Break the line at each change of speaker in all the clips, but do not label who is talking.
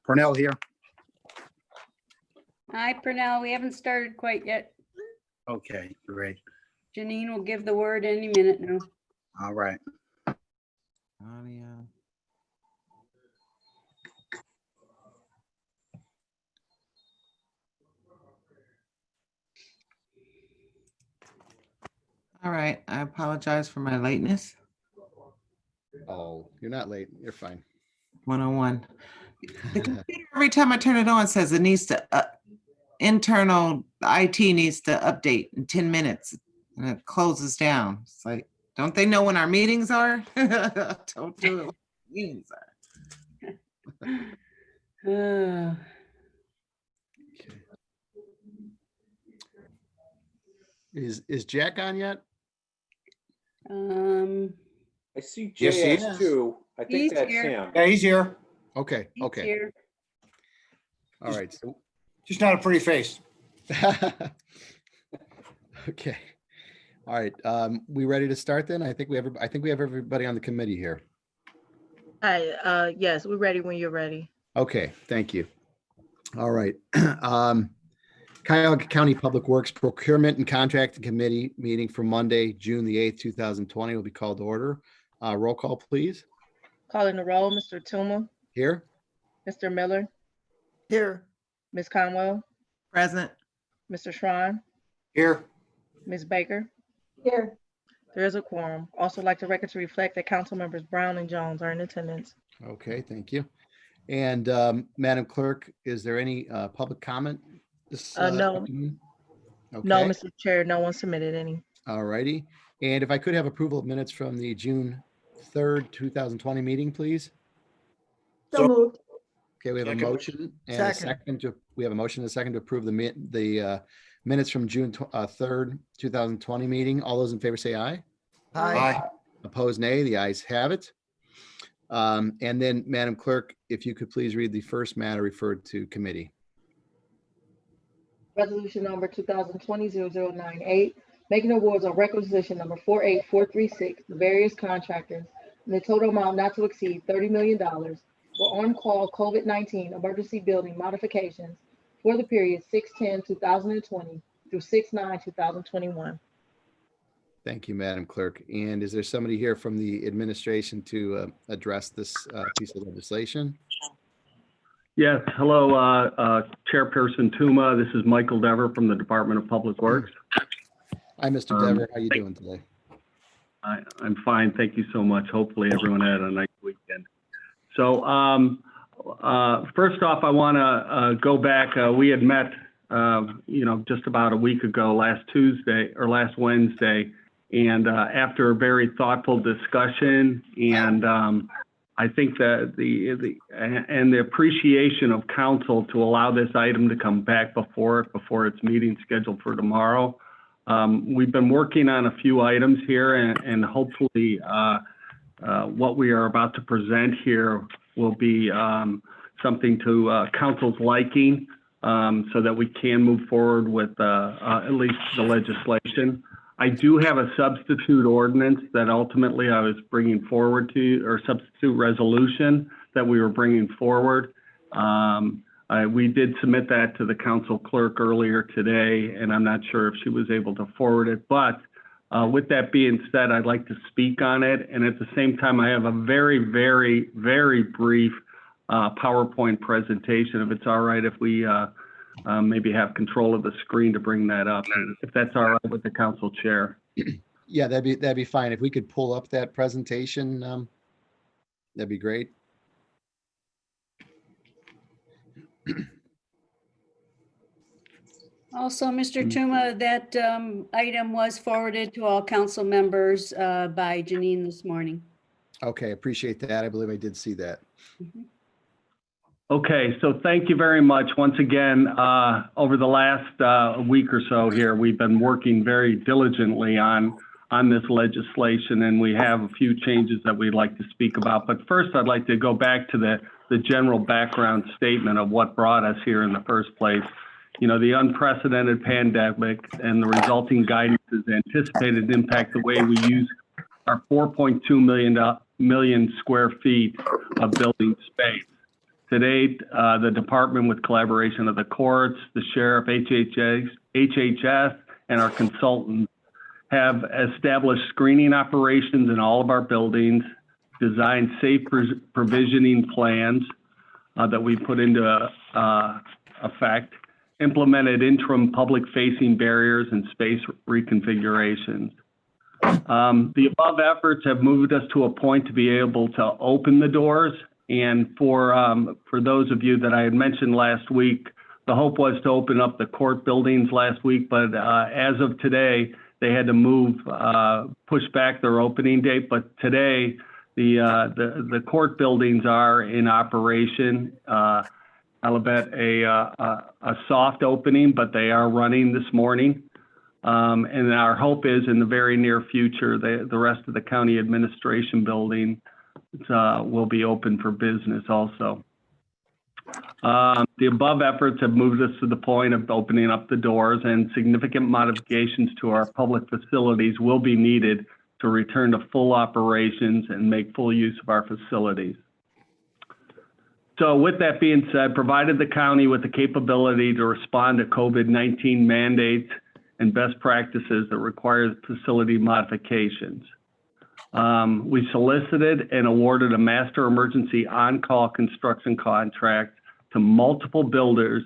Purnell here.
Hi, Purnell. We haven't started quite yet.
Okay, great.
Janine will give the word any minute now.
All right.
Audio. All right, I apologize for my lateness.
Oh, you're not late. You're fine.
101. The computer, every time I turn it on, says it needs to, internal IT needs to update in 10 minutes and it closes down. It's like, don't they know when our meetings are? Don't do it when meetings are.
Is Jack on yet?
I see
Yes, he
JS
is.
too. I think
He's
that's
here.
him.
Yeah, he's here.
Okay,
He's
okay.
here.
All right. So,
Just not a pretty face.
okay. All right. We ready to start then? I think we have everybody on the committee here.
Hi, yes, we're ready when you're ready.
Okay, thank you. All right. Cuyahoga County Public Works Procurement and Contracting Committee meeting for Monday, June the 8th, 2020 will be called to order. Roll call, please.
Calling the roll, Mr. Tuma,
Here.
Mr. Miller,
Here.
Ms. Conwell,
Present.
Mr. Schrein,
Here.
Ms. Baker.
Here.
There is a quorum. Also like the record to reflect that council members Brown and Jones are in attendance.
Okay, thank you. And Madam Clerk, is there any public comment?
No.
afternoon?
No,
Okay,
Mr. Chair, no one submitted any.
all righty. And if I could have approval of minutes from the June 3rd, 2020 meeting, please.
So moved.
Okay, we have a
Second.
motion and a second to, we have a motion and a second to approve the minutes from June 3rd, 2020 meeting. All those in favor say aye.
Aye.
Opposed, nay. The ayes have it. And then, Madam Clerk, if you could please read the first matter referred to committee.
Resolution number 2020-0098, making awards on requisition number 48436 to various contractors in the total amount not to exceed $30 million for on-call COVID-19 emergency building modifications for the period 6/10/2020 through 6/9/2021.
Thank you, Madam Clerk. And is there somebody here from the administration to address this piece of legislation?
Yes, hello, Chairperson Tuma. This is Michael Dever from the Department of Public Works.
Hi, Mr. Dever. How you doing today?
I'm fine, thank you so much. Hopefully everyone had a nice weekend. So first off, I want to go back. We had met, just about a week ago, last Wednesday, and after a very thoughtful discussion and I think that the appreciation of council to allow this item to come back before its meeting scheduled for tomorrow. We've been working on a few items here and hopefully what we are about to present here will be something to council's liking so that we can move forward with at least the legislation. I do have a substitute ordinance that ultimately I was bringing forward to, or substitute resolution that we were bringing forward. We did submit that to the council clerk earlier today, and I'm not sure if she was able to forward it. But with that being said, I'd like to speak on it. And at the same time, I have a very, very, very brief PowerPoint presentation, if it's all right, if we maybe have control of the screen to bring that up, if that's all right with the council chair.
Yeah, that'd be fine. If we could pull up that presentation, that'd be great.
Also, Mr. Tuma, that item was forwarded to all council members by Janine this morning.
Okay, appreciate that. I believe I did see that.
Mhm.
Okay, so thank you very much. Once again, over the last week or so here, we've been working very diligently on this legislation, and we have a few changes that we'd like to speak about. But first, I'd like to go back to the general background statement of what brought us here in the first place. You know, the unprecedented pandemic and the resulting guidance is anticipated to impact the way we use our 4.2 million square feet of building space. To date, the department, with collaboration of the courts, the sheriff, HHS, and our consultants, have established screening operations in all of our buildings, designed safe provisioning plans that we put into effect, implemented interim public-facing barriers and space reconfigurations. The above efforts have moved us to a point to be able to open the doors. And for those of you that I had mentioned last week, the hope was to open up the court buildings last week, but as of today, they had to push back their opening date. But today, the court buildings are in operation. I'll bet a soft opening, but they are running this morning. And our hope is in the very near future, the rest of the county administration building will be open for business also. The above efforts have moved us to the point of opening up the doors, and significant modifications to our public facilities will be needed to return to full operations and make full use of our facilities. So with that being said, provided the county with the capability to respond to COVID-19 mandates and best practices that require facility modifications. We solicited and awarded a master emergency on-call construction contract to multiple builders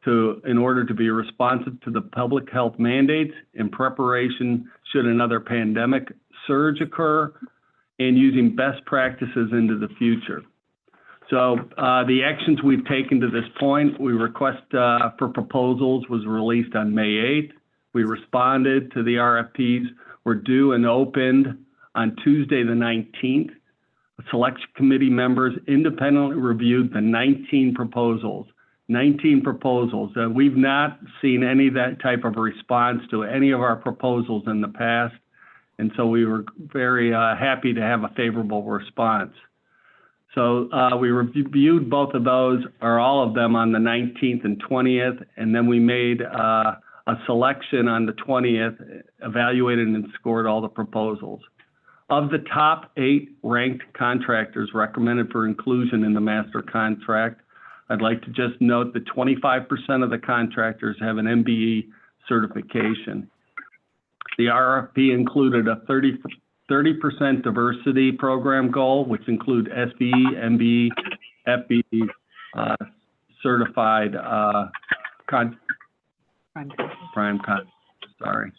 in order to be responsive to the public health mandates in preparation should another pandemic surge occur, and using best practices into the future. So the actions we've taken to this point, we request for proposals was released on May 8th. We responded to the RFPs, were due and opened on Tuesday the 19th. Selection committee members independently reviewed the 19 proposals. 19 proposals. We've not seen any of that type of response to any of our proposals in the past. And so we were very happy to have a favorable response. So we reviewed both of those, or all of them, on the 19th and 20th, and then we made a selection on the 20th, evaluated and scored all the proposals. Of the top 8 ranked contractors recommended for inclusion in the master contract, I'd like to just note that 25% of the contractors have an MBE certification. The RFP included a 30% diversity program goal, which include SBE, MBE, FBE certified prime con. Sorry.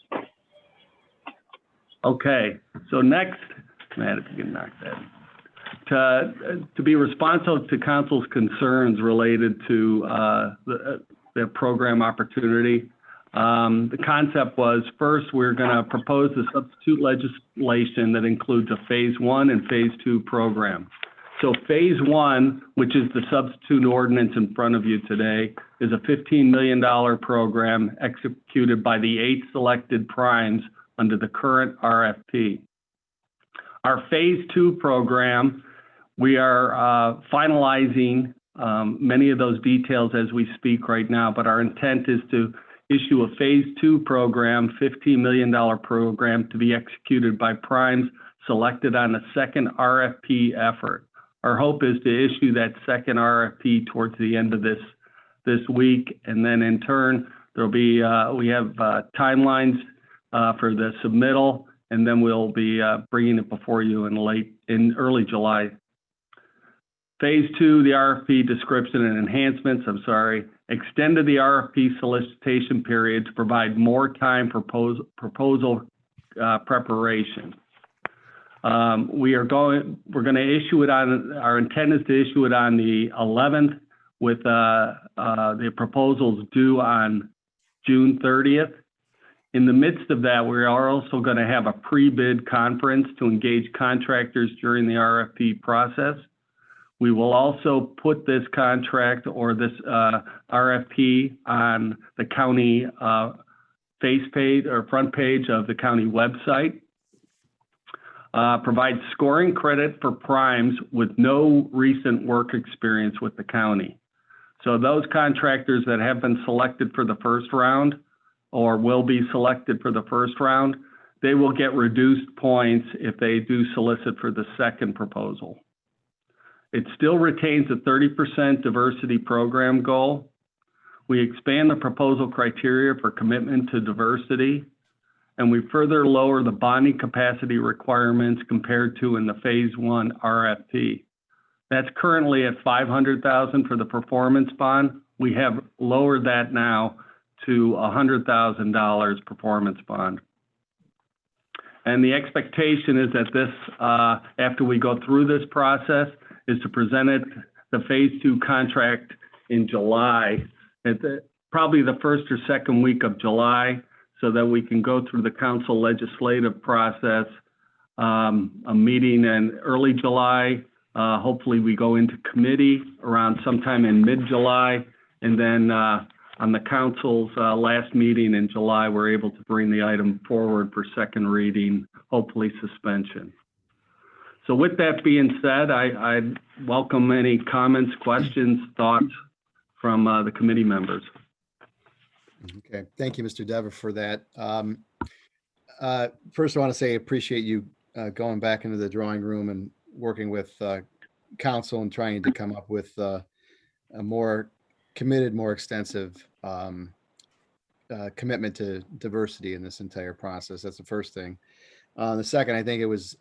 Okay, so next, Matt, if you can knock that. To be responsive to council's concerns related to the program opportunity, the concept was, first, we're going to propose the substitute legislation that includes a phase 1 and phase 2 program. So phase 1, which is the substitute ordinance in front of you today, is a $15 million program executed by the 8 selected primes under the current RFP. Our phase 2 program, we are finalizing many of those details as we speak right now, but our intent is to issue a phase 2 program, $15 million program, to be executed by primes selected on a second RFP effort. Our hope is to issue that second RFP towards the end of this week, and then in turn, there'll be we have timelines for the submittal, and then we'll be bringing it before you in early July. Phase 2, the RFP description and enhancements, extended the RFP solicitation period to provide more time for proposal preparation. We're going to issue it on, our intent is to issue it on the 11th with the proposals due on June 30th. In the midst of that, we are also going to have a pre-bid conference to engage contractors during the RFP process. We will also put this contract or this RFP on the county face page or front page of the county website. Provide scoring credit for primes with no recent work experience with the county. So those contractors that have been selected for the first round or will be selected for the first round, they will get reduced points if they do solicit for the second proposal. It still retains a 30% diversity program goal. We expand the proposal criteria for commitment to diversity, and we further lower the bonding capacity requirements compared to in the phase 1 RFP. That's currently at $500,000 for the performance bond. We have lowered that now to $100,000 performance bond. And the expectation is that this, after we go through this process, is to present it, the phase 2 contract in July, probably the first or second week of July, so that we can go through the council legislative process, a meeting in early July. Hopefully we go into committee around sometime in mid-July, and then on the council's last meeting in July, we're able to bring the item forward for second reading, hopefully suspension. So with that being said, I welcome any comments, questions, thoughts from the committee members.
Okay, thank you, Mr. Dever, for that. First, I want to say I appreciate you going back into the drawing room and working with council and trying to come up with a more committed, more extensive commitment to diversity in this entire process. That's the first thing. The second, I think it was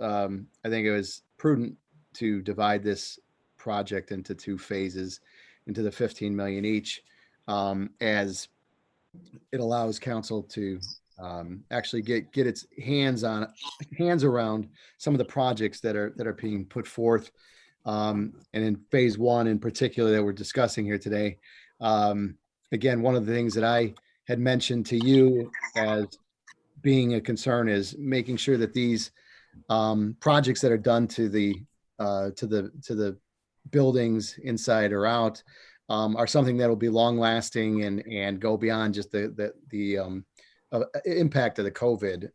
prudent to divide this project into 2 phases, into the 15 million each, as it allows council to actually get its hands around some of the projects that are being put forth. And in phase 1 in particular that we're discussing here today. Again, one of the things that I had mentioned to you as being a concern is making sure that these projects that are done to the buildings inside or out are something that will be long lasting and go beyond just the impact of the COVID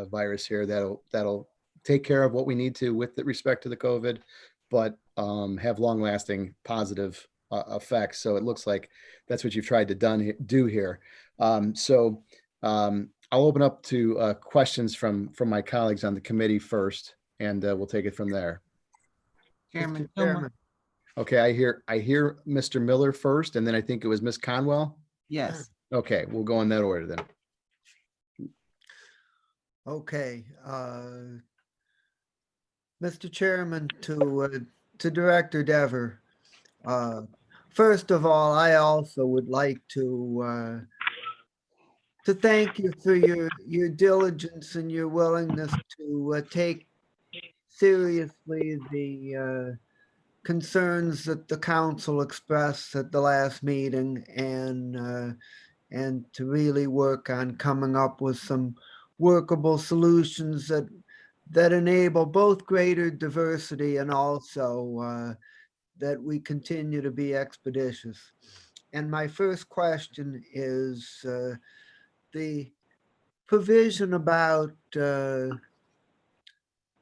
virus here. That'll take care of what we need to with respect to the COVID, but have long lasting positive effects. So it looks like that's what you've tried to do here. I'll open up to questions from my colleagues on the committee first, and we'll take it from there.
Chairman,
Mr. Chairman.
Okay, I hear Mr. Miller first, and then I think it was Ms. Conwell.
yes.
Okay, we'll go in that order then.
Okay, Mr. Chairman, to Director Dever. First of all, I also would like to thank you for your diligence and your willingness to take seriously the concerns that the council expressed at the last meeting, and to really work on coming up with some workable solutions that enable both greater diversity and also that we continue to be expeditious. And my first question is the provision about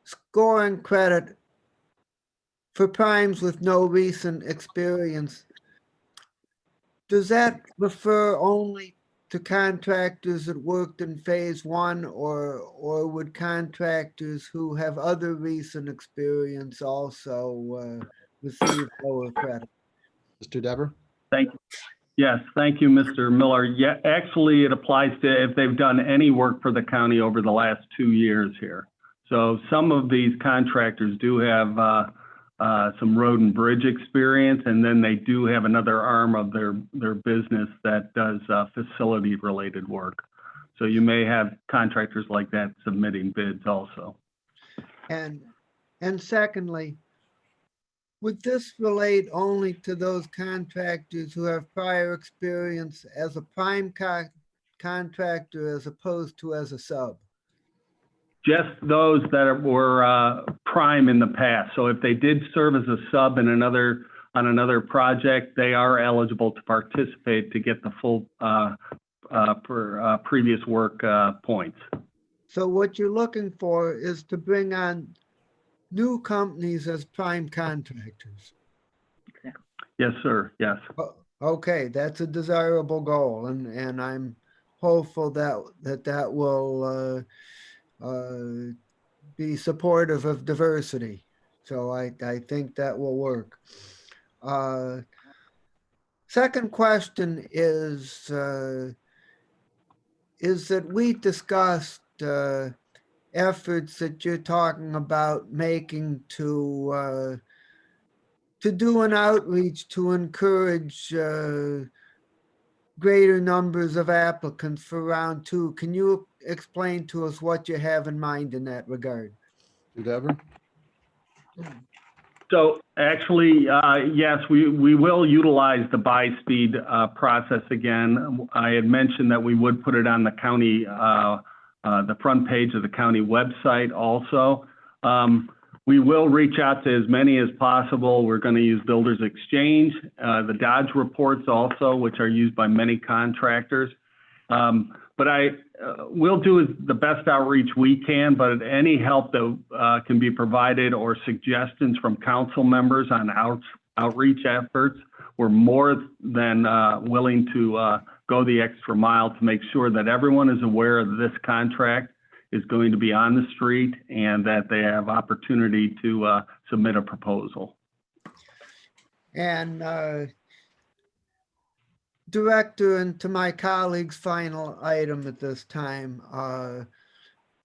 scoring credit for primes with no recent experience. Does that refer only to contractors that worked in phase 1, or would contractors who have other recent experience also receive lower credit?
Mr. Dever?
Thank you. Yes, thank you, Mr. Miller. Yeah, actually, it applies to if they've done any work for the county over the last 2 years here. So some of these contractors do have some road and bridge experience, and then they do have another arm of their business that does facility-related work. So you may have contractors like that submitting bids also.
And secondly, would this relate only to those contractors who have prior experience as a prime contractor as opposed to as a sub?
Just those that were prime in the past. So if they did serve as a sub in on another project, they are eligible to participate to get the full previous work points.
So what you're looking for is to bring on new companies as prime contractors.
Yes, sir. Yes.
Okay, that's a desirable goal, and I'm hopeful that will be supportive of diversity. So I think that will work. Second question is that we discussed efforts that you're talking about making to do an outreach to encourage greater numbers of applicants for round two. Can you explain to us what you have in mind in that regard?
Deborah?
So actually, yes, we will utilize the buy-speed process again. I had mentioned that we would put it on the county, the front page of the county website also. We will reach out to as many as possible. We're going to use Builders Exchange, the Dodge reports also, which are used by many contractors. But we'll do the best outreach we can, but any help that can be provided or suggestions from council members on outreach efforts, we're more than willing to go the extra mile to make sure that everyone is aware of this contract is going to be on the street and that they have opportunity to submit a proposal.
And Director, and to my colleague's final item at this time,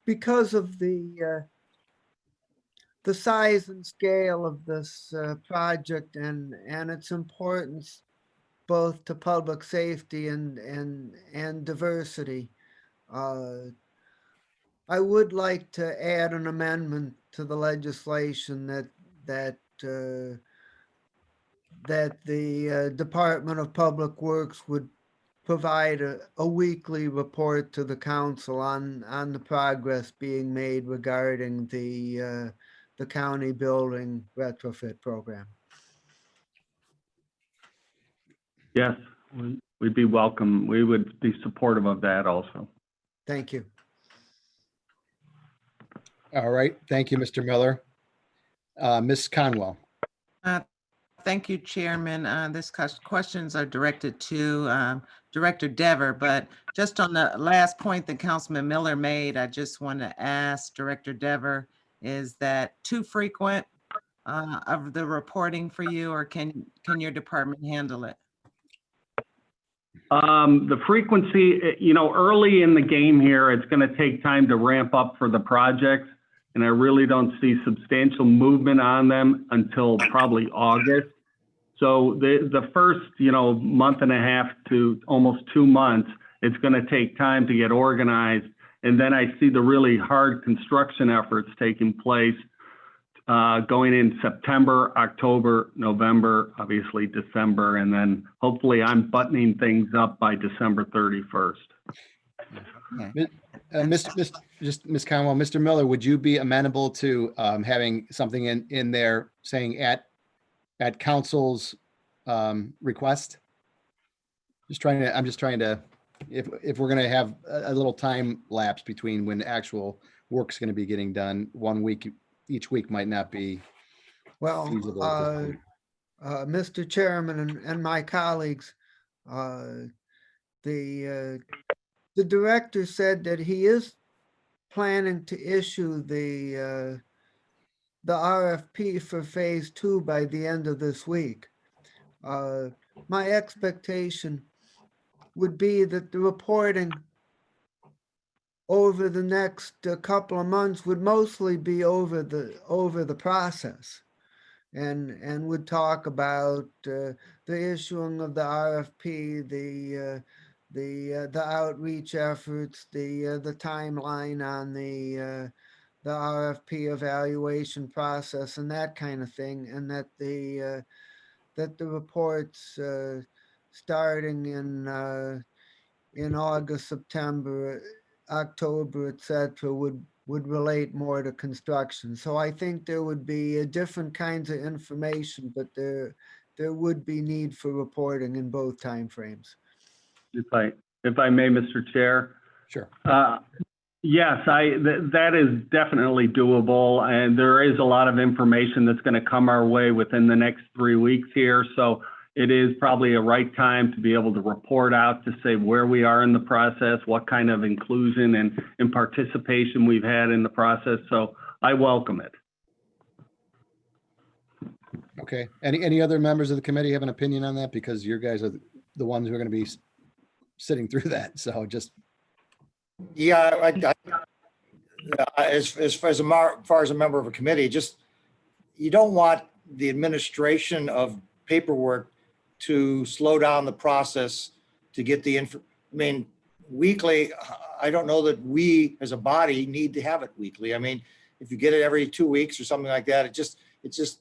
because of the size and scale of this project and its importance both to public safety and diversity, I would like to add an amendment to the legislation that the Department of Public Works would provide a weekly report to the council on the progress being made regarding the county building retrofit program.
Yes, we'd be welcome. We would be supportive of that also.
Thank you.
All right. Thank you, Mr. Miller. Ms. Conwell.
Thank you, Chairman. This questions are directed to Director Dever, but just on the last point that Councilman Miller made, I just want to ask Director Dever, is that too frequent of the reporting for you, or can your department handle it?
The frequency, early in the game here, it's going to take time to ramp up for the projects, and I really don't see substantial movement on them until probably August. So the first, month and a half to almost 2 months, it's going to take time to get organized. And then I see the really hard construction efforts taking place going in September, October, November, obviously December, and then hopefully I'm buttoning things up by December 31st.
Okay. Ms. Conwell, Mr. Miller, would you be amenable to having something in there saying at council's request? I'm just trying to, if we're going to have a little time lapse between when actual work's going to be getting done, 1 week, each week might not be feasible at this point.
Mr. Chairman and my colleagues, the director said that he is planning to issue the RFP for phase 2 by the end of this week. My expectation would be that the reporting over the next couple of months would mostly be over the process, and would talk about the issuing of the RFP, the outreach efforts, the timeline on the RFP evaluation process and that kind of thing, and that the reports starting in August, September, October, etc., would relate more to construction. So I think there would be different kinds of information, but there would be need for reporting in both timeframes.
If I may, Mr. Chair.
Sure.
Yes, that is definitely doable, and there is a lot of information that's going to come our way within the next 3 weeks here. So it is probably a right time to be able to report out to say where we are in the process, what kind of inclusion and participation we've had in the process. So I welcome it.
Okay. Any other members of the committee have an opinion on that? Because you guys are the ones who are going to be sitting through that. So just,
Yeah, as far as a member of a committee, just, you don't want the administration of paperwork to slow down the process to get the info. I mean, weekly, I don't know that we as a body need to have it weekly. I mean, if you get it every 2 weeks or something like that, it's just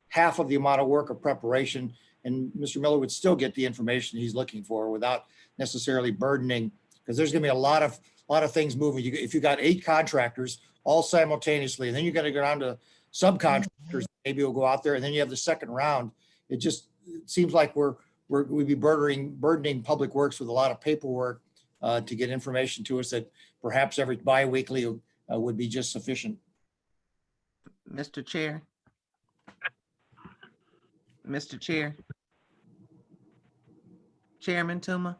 half of the amount of work of preparation, and Mr. Miller would still get the information he's looking for without necessarily burdening, because there's gonna be a lot of things moving. If you got 8 contractors all simultaneously, and then you're gonna go down to subcontractors, maybe we'll go out there, and then you have the second round. It seems like we'd be burdening Public Works with a lot of paperwork to get information to us that perhaps every bi-weekly would be just sufficient.
Mr. Chair. Mr. Chair. Chairman Tuma.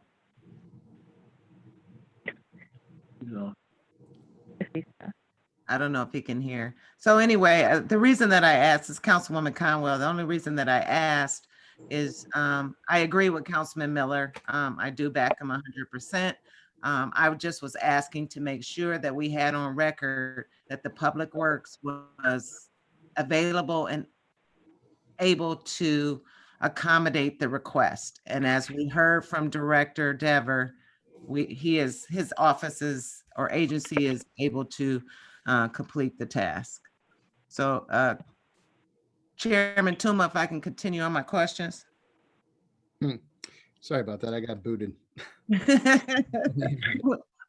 So,
I don't know if he can hear. So anyway, the reason that I asked is Councilwoman Conwell. The only reason that I asked is I agree with Councilman Miller. I do back him 100%. I just was asking to make sure that we had on record that the Public Works was available and able to accommodate the request. And as we heard from Director Dever, his offices or agency is able to complete the task. So Chairman Tuma, if I can continue on my questions.
sorry about that. I got booted.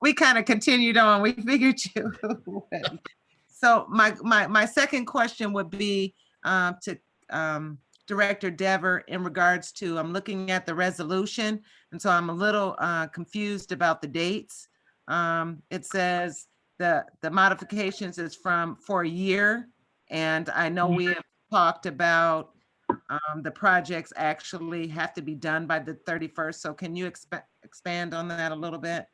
We kind of continued on. We figured you would. So my second question would be to Director Dever in regards to, I'm looking at the resolution, and so I'm a little confused about the dates. It says the modifications is for a year, and I know we have talked about the projects actually have to be done by the 31st. So can you expand on that a little bit?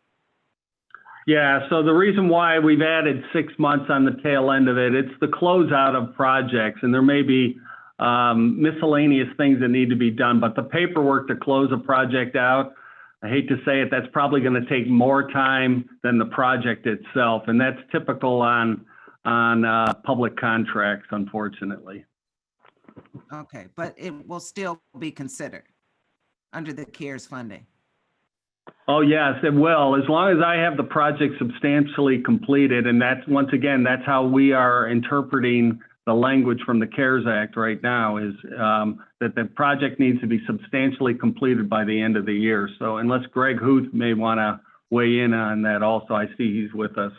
yeah, so the reason why we've added 6 months on the tail end of it, it's the closeout of projects, and there may be miscellaneous things that need to be done, but the paperwork to close a project out, I hate to say it, that's probably going to take more time than the project itself, and that's typical on public contracts, unfortunately.
Okay, but it will still be considered under the CARES funding.
Oh, yes, it will, as long as I have the project substantially completed, and that's, once again, that's how we are interpreting the language from the CARES Act right now, is that the project needs to be substantially completed by the end of the year. So unless Greg Huth may want to weigh in on that also, I see he's with us.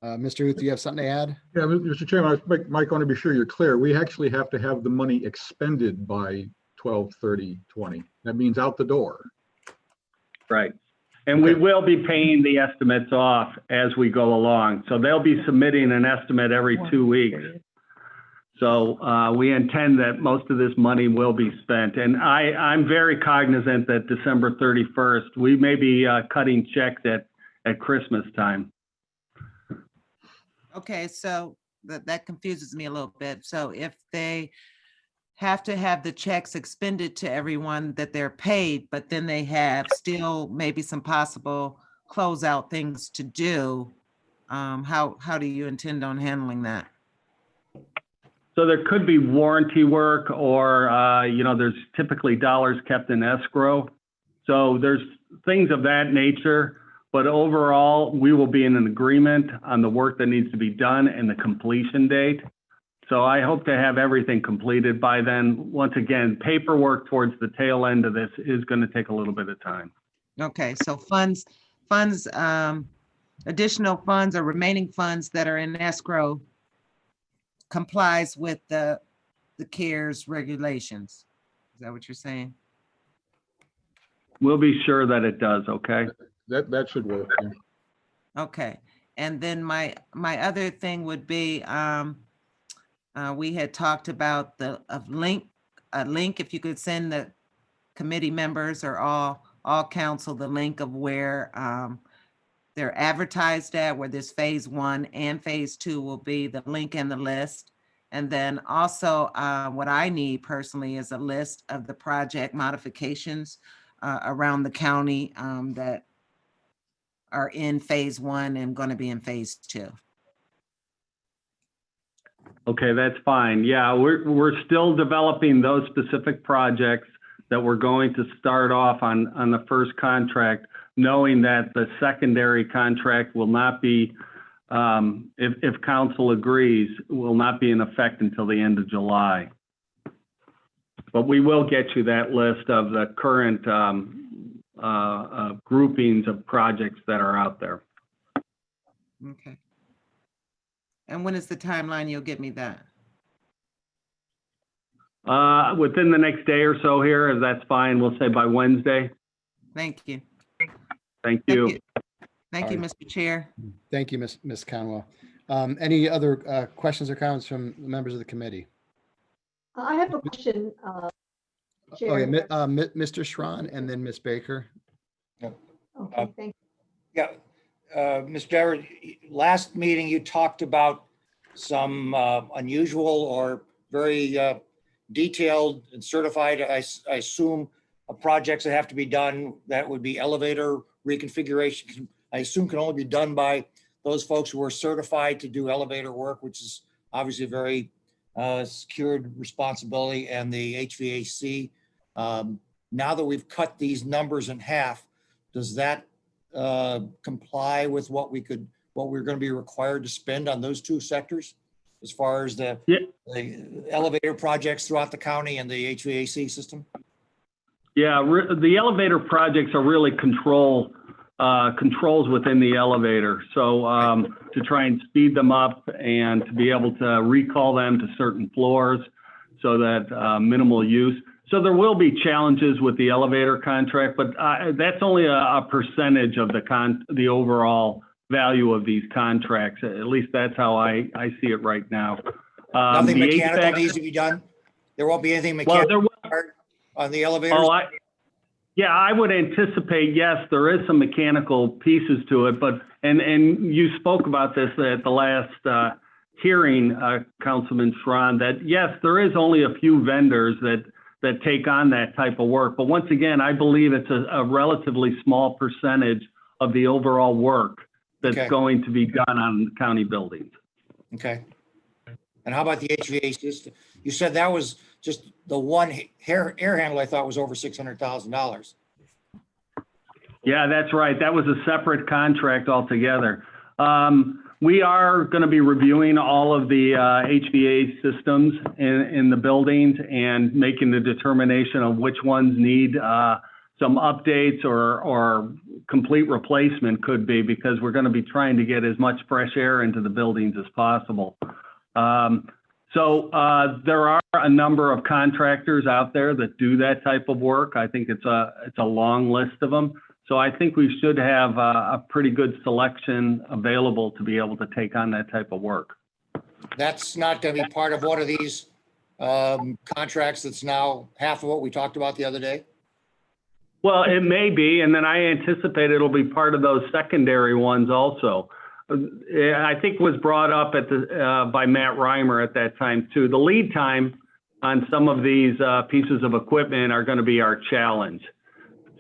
Mr. Huth, do you have something to add?
Yeah, Mr. Chairman, Mike, I want to be sure you're clear. We actually have to have the money expended by 12/30/20. That means out the door.
Right. And we will be paying the estimates off as we go along. So they'll be submitting an estimate every 2 weeks. So we intend that most of this money will be spent. And I'm very cognizant that December 31st, we may be cutting checks at Christmas time.
Okay, so that confuses me a little bit. So if they have to have the checks expended to everyone that they're paid, but then they have still maybe some possible closeout things to do, how do you intend on handling that?
So there could be warranty work, or, there's typically dollars kept in escrow. So there's things of that nature, but overall, we will be in an agreement on the work that needs to be done and the completion date. So I hope to have everything completed by then. Once again, paperwork towards the tail end of this is going to take a little bit of time.
Okay, so funds, additional funds or remaining funds that are in escrow complies with the CARES regulations. Is that what you're saying?
We'll be sure that it does, okay?
That should work. Yeah.
Okay, and then my other thing would be, we had talked about a link, if you could send committee members or all council the link of where they're advertised at, where this phase 1 and phase 2 will be, the link and the list. And then also what I need personally is a list of the project modifications around the county that are in phase 1 and going to be in phase 2.
Okay, that's fine. Yeah, we're still developing those specific projects that we're going to start off on the first contract, knowing that the secondary contract will not be, if council agrees, will not be in effect until the end of July. But we will get you that list of the current groupings of projects that are out there.
Okay. And when is the timeline you'll get me that?
Within the next day or so here, if that's fine, we'll say by Wednesday.
Thank you.
Thank you.
Thank you,
All right.
Mr. Chair.
Thank you, Ms. Conwell. Any other questions or comments from members of the committee?
I have a question.
Oh, yeah,
Chair.
Mr. Schron and then Ms. Baker.
Okay, thank
Yeah, Ms. Jarrett, last meeting you talked about some unusual or very detailed and certified, I assume, projects that have to be done. That would be elevator reconfiguration. I assume can only be done by those folks who are certified to do elevator work, which is obviously a very secured responsibility, and the HVAC. Now that we've cut these numbers in half, does that comply with what we're going to be required to spend on those two sectors, as far as the elevator projects throughout the county and the HVAC system?
Yeah, the elevator projects are really controls within the elevator. So to try and speed them up and to be able to recall them to certain floors so that minimal use. So there will be challenges with the elevator contract, but that's only a percentage of the overall value of these contracts. At least that's how I see it right now.
Nothing
the
mechanical
HVAC
needs to be done? There won't be anything
Well,
mechanical on the elevators?
Yeah, I would anticipate, yes, there is some mechanical pieces to it, but, and you spoke about this at the last hearing, Councilman Schron, that yes, there is only a few vendors that take on that type of work. But once again, I believe it's a relatively small percentage of the overall work that's
Okay.
going to be done on county buildings.
Okay. And how about the HVAC system? You said that was just the one air handler I thought was over $600,000.
Yeah, that's right. That was a separate contract altogether. We are going to be reviewing all of the HVAC systems in the buildings and making the determination of which ones need some updates or complete replacement could be, because we're going to be trying to get as much fresh air into the buildings as possible. So there are a number of contractors out there that do that type of work. I think it's a long list of them. So I think we should have a pretty good selection available to be able to take on that type of work.
That's not going to be part of one of these contracts that's now half of what we talked about the other day?
Well, it may be, and then I anticipate it'll be part of those secondary ones also. I think was brought up at by Matt Reimer at that time too. The lead time on some of these pieces of equipment are going to be our challenge.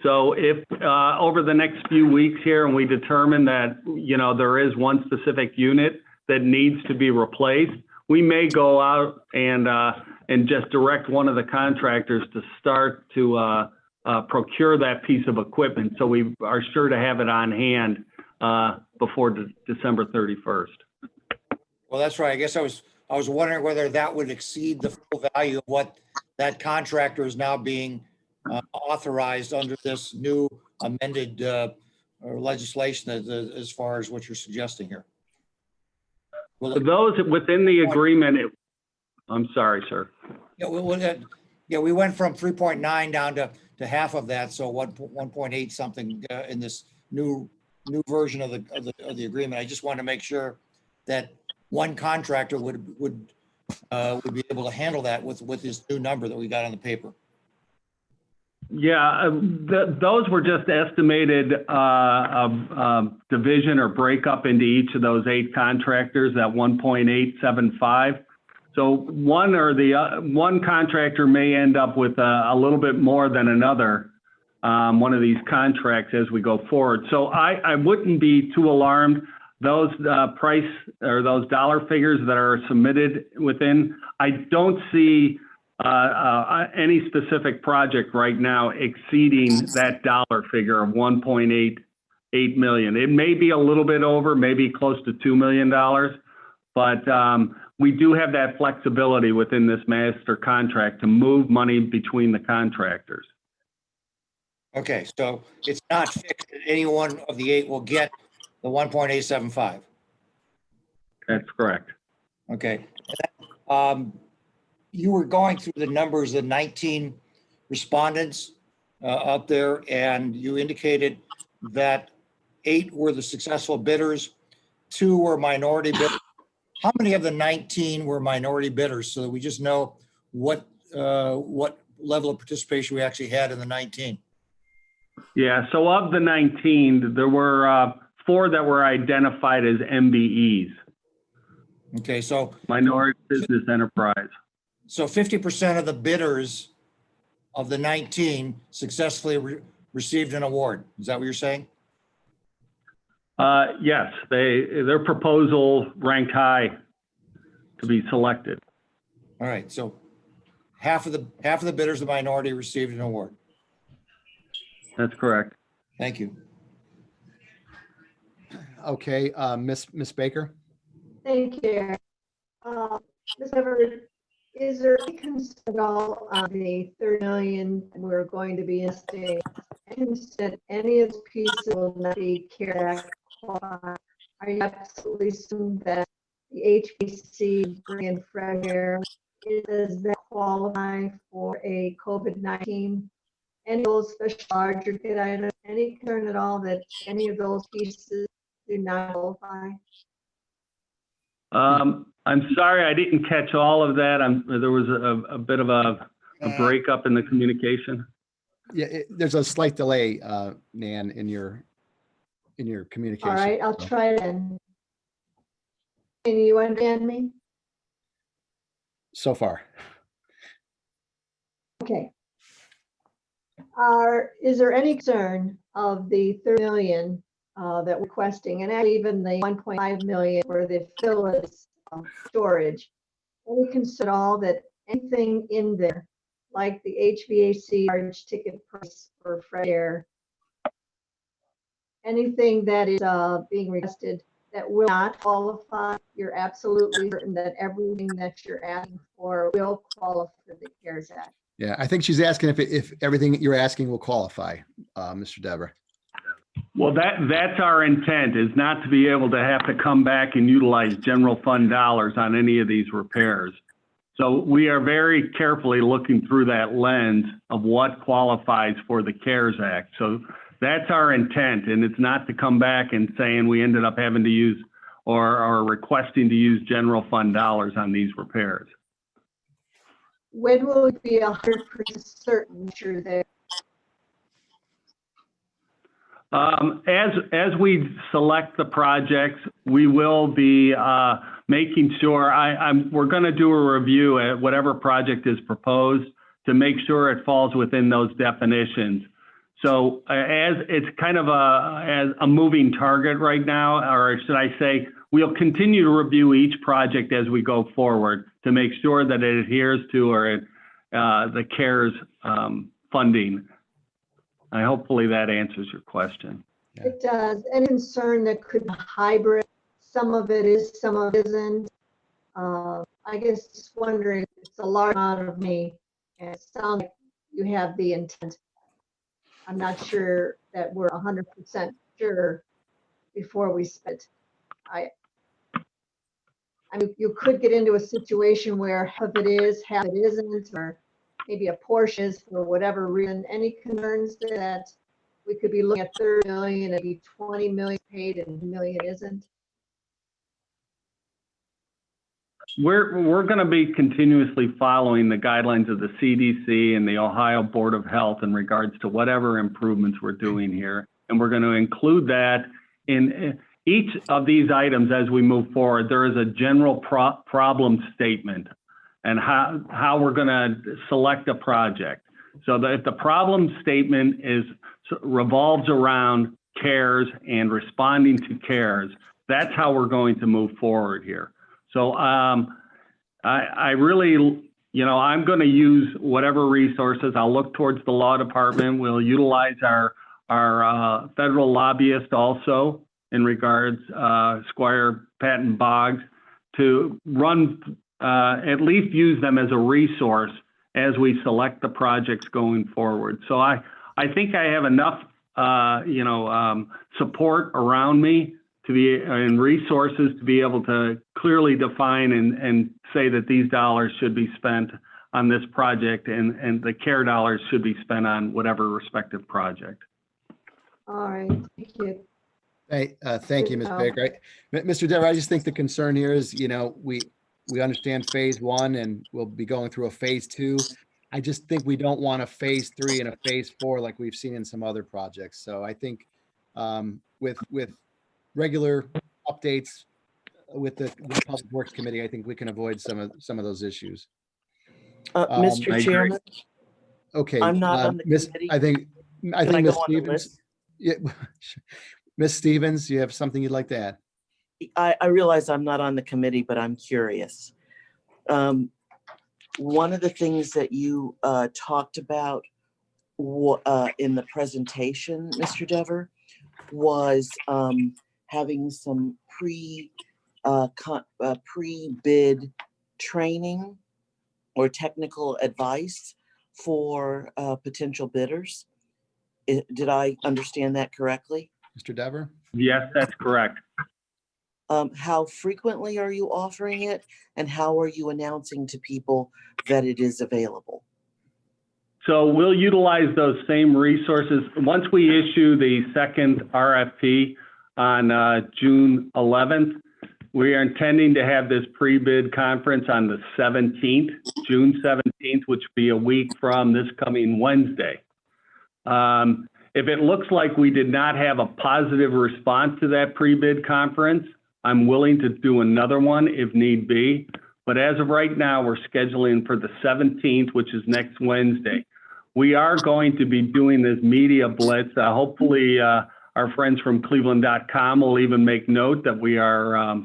So if over the next few weeks here, and we determine that, you know, there is one specific unit that needs to be replaced, we may go out and just direct one of the contractors to start to procure that piece of equipment, so we are sure to have it on hand before December 31st.
Well, that's right. I guess I was wondering whether that would exceed the full value of what that contractor is now being authorized under this new amended legislation as far as what you're suggesting here. Well,
For those within the agreement, I'm sorry, sir.
yeah, we went from 3.9 down to half of that, so 1.8 something in this new version of the agreement. I just wanted to make sure that one contractor would be able to handle that with this new number that we got on the paper.
Yeah, those were just estimated division or breakup into each of those 8 contractors at 1.875. So one contractor may end up with a little bit more than another, one of these contracts as we go forward. So I wouldn't be too alarmed. Those price or those dollar figures that are submitted within, I don't see any specific project right now exceeding that dollar figure of 1.88 million. It may be a little bit over, maybe close to $2 million, but we do have that flexibility within this master contract to move money between the contractors.
Okay, so it's not fixed that any one of the 8 will get the 1.875.
That's correct.
Okay. You were going through the numbers of 19 respondents out there, and you indicated that 8 were the successful bidders, 2 were minority bidders. How many of the 19 were minority bidders, so that we just know what level of participation we actually had in the 19?
Yeah, so of the 19, there were 4 that were identified as MBEs.
Okay, so
Minority Business Enterprise.
So 50% of the bidders of the 19 successfully received an award. Is that what you're saying?
Yes, their proposal ranked high to be selected.
All right, so half of the bidders, the minority, received an award.
That's correct.
Thank you.
Okay, Miss Baker?
Thank you. Ms. Everett, is there any concern at all on the 30 million we're going to be investing? That any of those pieces will not be CARES Act qualified? Are you absolutely assuming that the HVAC bring in fresh air? Does that qualify for a COVID-19? Any of those special larger ticket items? Any concern at all that any of those pieces do not qualify?
I'm sorry, I didn't catch all of that. There was a bit of a breakup in the communication.
Yeah, there's a slight delay, Nan, in your communication.
All right, I'll try it then. Can you understand me?
So far.
Okay. Is there any concern of the 30 million that we're requesting, and actually even the 1.5 million for the facilities storage? Any concern at all that anything in there, like the HVAC large ticket price for fresh air, anything that is being requested that will not qualify? You're absolutely certain that everything that you're asking for will qualify for the CARES Act?
Yeah, I think she's asking if everything you're asking will qualify, Mr. Dever.
Well, that's our intent, is not to be able to have to come back and utilize general fund dollars on any of these repairs. So we are very carefully looking through that lens of what qualifies for the CARES Act. So that's our intent, and it's not to come back and saying we ended up having to use or requesting to use general fund dollars on these repairs.
When will we be 100% certain that you're there?
As we select the projects, we will be making sure, we're going to do a review at whatever project is proposed to make sure it falls within those definitions. So as it's kind of a moving target right now, or should I say, we'll continue to review each project as we go forward to make sure that it adheres to the CARES funding. Hopefully that answers your question.
It does. Any concern that could be hybrid? Some of it is, some of it isn't. I guess just wondering, it's a large amount of money, and it sounds like you have the intent. I'm not sure that we're 100% sure before we spend. I mean, you could get into a situation where half of it is, half it isn't, or maybe a portion is for whatever reason. Any concerns that we could be looking at 30 million, maybe 20 million paid and 1 million isn't?
we're going to be continuously following the guidelines of the CDC and the Ohio Board of Health in regards to whatever improvements we're doing here. And we're going to include that in each of these items as we move forward. There is a general problem statement and how we're going to select a project. So that if the problem statement revolves around CARES and responding to CARES, that's how we're going to move forward here. So I really, I'm going to use whatever resources. I'll look towards the law department. We'll utilize our federal lobbyist also in regards Squire Patton Boggs to run, at least use them as a resource as we select the projects going forward. So I think I have enough, support around me to be and resources to be able to clearly define and say that these dollars should be spent on this project and the CARE dollars should be spent on whatever respective project.
All right, thank you.
Hey, thank you, Ms. Baker. Mr. Dever, I just think the concern here is, we understand phase 1 and we'll be going through a phase 2. I just think we don't want a phase 3 and a phase 4 like we've seen in some other projects. So I think with regular updates with the Public Works Committee, I think we can avoid some of those issues.
Mr. Chairman,
Okay.
I'm not on the committee.
I think
Can I
Ms.
go on the
Stevens.
list?
Yeah, Ms. Stevens, you have something you'd like to add?
I realize I'm not on the committee, but I'm curious. One of the things that you talked about in the presentation, Mr. Dever, was having some pre-bid training or technical advice for potential bidders. Did I understand that correctly?
Mr. Dever?
Yes, that's correct.
How frequently are you offering it, and how are you announcing to people that it is available?
So we'll utilize those same resources. Once we issue the second RFP on June 11th, we are intending to have this pre-bid conference on the 17th, June 17th, which will be a week from this coming Wednesday. If it looks like we did not have a positive response to that pre-bid conference, I'm willing to do another one if need be. But as of right now, we're scheduling for the 17th, which is next Wednesday. We are going to be doing this media blitz. Hopefully our friends from cleveland.com will even make note that we are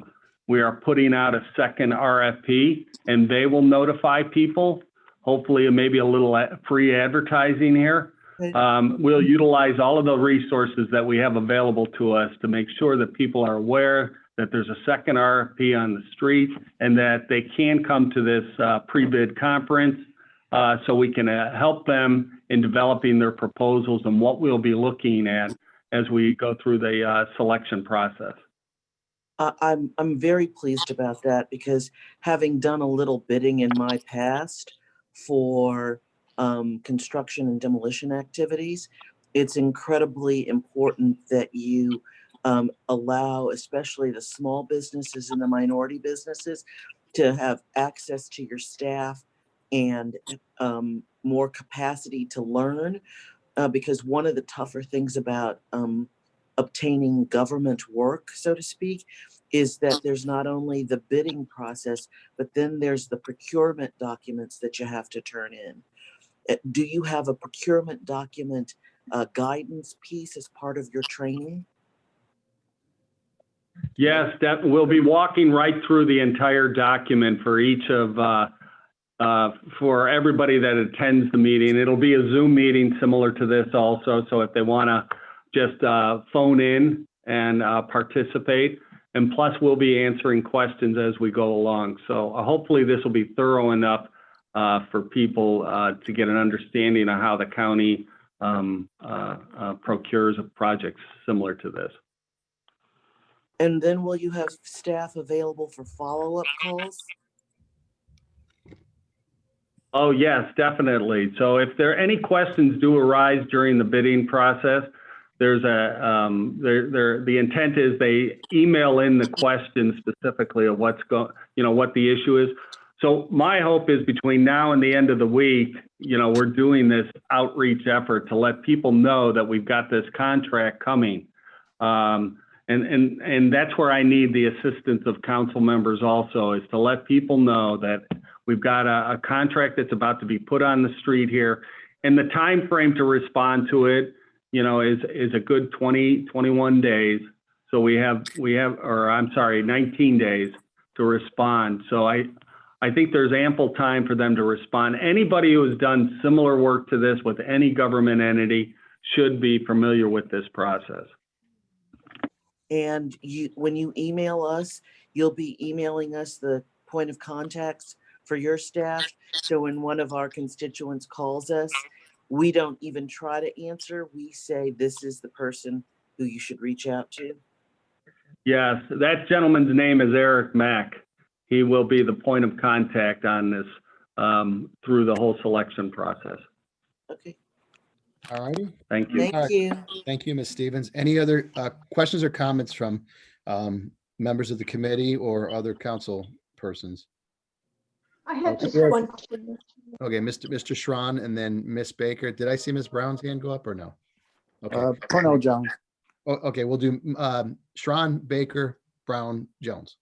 putting out a second RFP and they will notify people. Hopefully maybe a little free advertising here. We'll utilize all of the resources that we have available to us to make sure that people are aware that there's a second RFP on the street and that they can come to this pre-bid conference so we can help them in developing their proposals and what we'll be looking at as we go through the selection process.
I'm very pleased about that, because having done a little bidding in my past for construction and demolition activities, it's incredibly important that you allow especially the small businesses and the minority businesses to have access to your staff and more capacity to learn, because one of the tougher things about obtaining government work, so to speak, is that there's not only the bidding process, but then there's the procurement documents that you have to turn in. Do you have a procurement document guidance piece as part of your training?
Yes, that we'll be walking right through the entire document for each of for everybody that attends the meeting. It'll be a Zoom meeting similar to this also. So if they want to just phone in and participate, and plus we'll be answering questions as we go along. So hopefully this will be thorough enough for people to get an understanding of how the county procures projects similar to this.
And then will you have staff available for follow-up calls?
Oh, yes, definitely. So if there any questions do arise during the bidding process, the intent is they email in the question specifically of what the issue is. So my hope is between now and the end of the week, we're doing this outreach effort to let people know that we've got this contract coming. And that's where I need the assistance of council members also, is to let people know that we've got a contract that's about to be put on the street here. And the time frame to respond to it, is a good 21 days. So we have, 19 days to respond. So I think there's ample time for them to respond. Anybody who has done similar work to this with any government entity should be familiar with this process.
And when you email us, you'll be emailing us the point of contacts for your staff. So when one of our constituents calls us, we don't even try to answer. We say, this is the person who you should reach out to.
Yes, that gentleman's name is Eric Mack. He will be the point of contact on this through the whole selection process.
Okay.
All righty.
Thank you.
Thank you.
Thank you, Ms. Stevens. Any other questions or comments from members of the committee or other council persons?
I have just
Okay.
one question.
Okay, Mr. Schron and then Ms. Baker. Did I see Ms. Brown's hand go up or no? Okay.
Cornell Jones.
Oh, okay, we'll do Schron, Baker, Brown, Jones.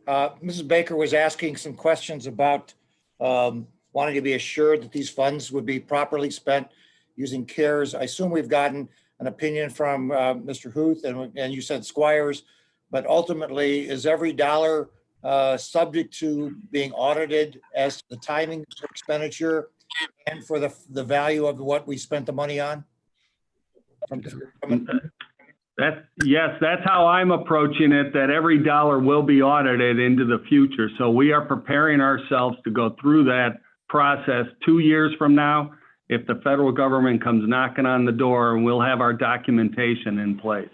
Mrs. Baker was asking some questions about wanting to be assured that these funds would be properly spent using CARES. I assume we've gotten an opinion from Mr. Huth and you said Squires, but ultimately is every dollar subject to being audited as to the timing for expenditure and for the value of what we spent the money on?
Yes, that's how I'm approaching it, that every dollar will be audited into the future. So we are preparing ourselves to go through that process 2 years from now. If the federal government comes knocking on the door, and we'll have our documentation in place.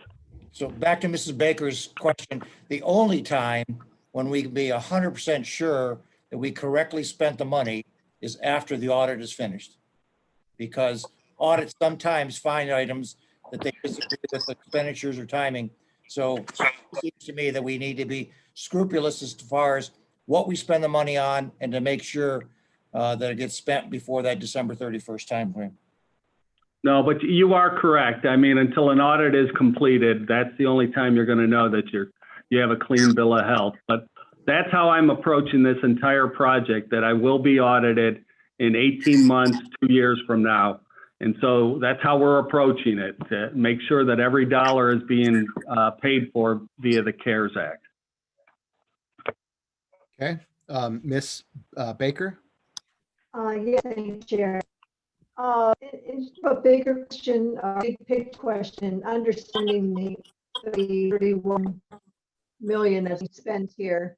So back to Mrs. Baker's question, the only time when we can be 100% sure that we correctly spent the money is after the audit is finished. Because audits sometimes find items that they disagree with expenditures or timing. So it seems to me that we need to be scrupulous as far as what we spend the money on and to make sure that it gets spent before that December 31st timeframe.
No, but you are correct. I mean, until an audit is completed, that's the only time you're going to know that you have a clean bill of health. But that's how I'm approaching this entire project, that I will be audited in 18 months, 2 years from now. And so that's how we're approaching it, to make sure that every dollar is being paid for via the CARES Act.
Okay, Ms. Baker?
Yes, thank you, Chair. It's a bigger question, big picture question, understanding the 31 million that's spent here.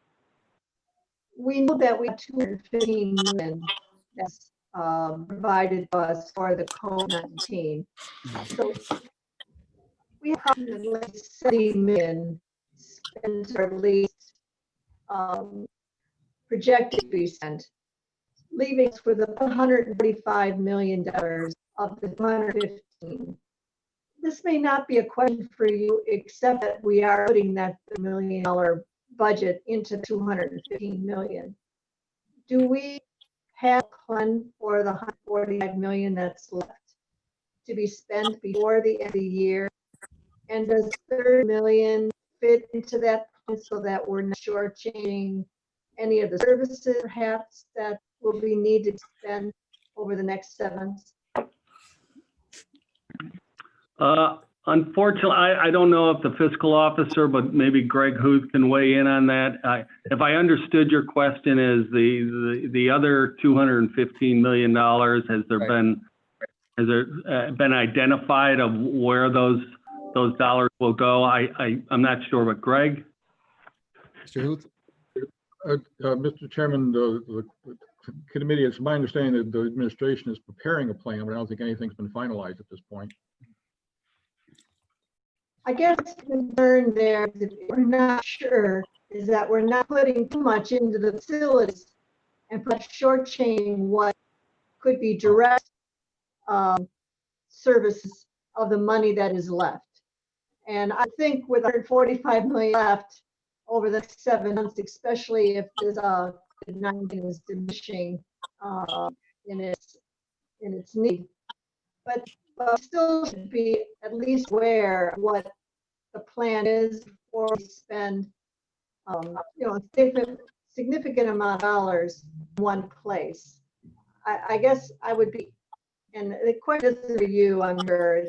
We know that we have 215 million that's provided to us for the COVID-19. So we have approximately 70 million spent, or at least projected to be spent, leaving us with $145 million of the 215. This may not be a question for you, except that we are putting that $1 million budget into the 215 million. Do we have a plan for the 145 million that's left to be spent before the end of the year? And does 30 million fit into that plan so that we're not shortchanging any of the services perhaps that will be needed to spend over the next 7 months?
Unfortunately, I don't know if the fiscal officer, but maybe Greg Huth can weigh in on that. If I understood your question, is the other $215 million, has there been identified of where those dollars will go? I'm not sure, but Greg?
Mr. Huth?
Mr. Chairman, the committee, it's my understanding that the administration is preparing a plan, but I don't think anything's been finalized at this point.
I guess the concern there that we're not sure is that we're not putting too much into the facilities and shortchanging what could be direct services of the money that is left. And I think with 145 million left over the 7 months, especially if this COVID-19 is diminishing in its need, but still should be at least aware of what the plan is before we spend a significant amount of dollars in one place. I guess I would be, and the question isn't for you, I'm your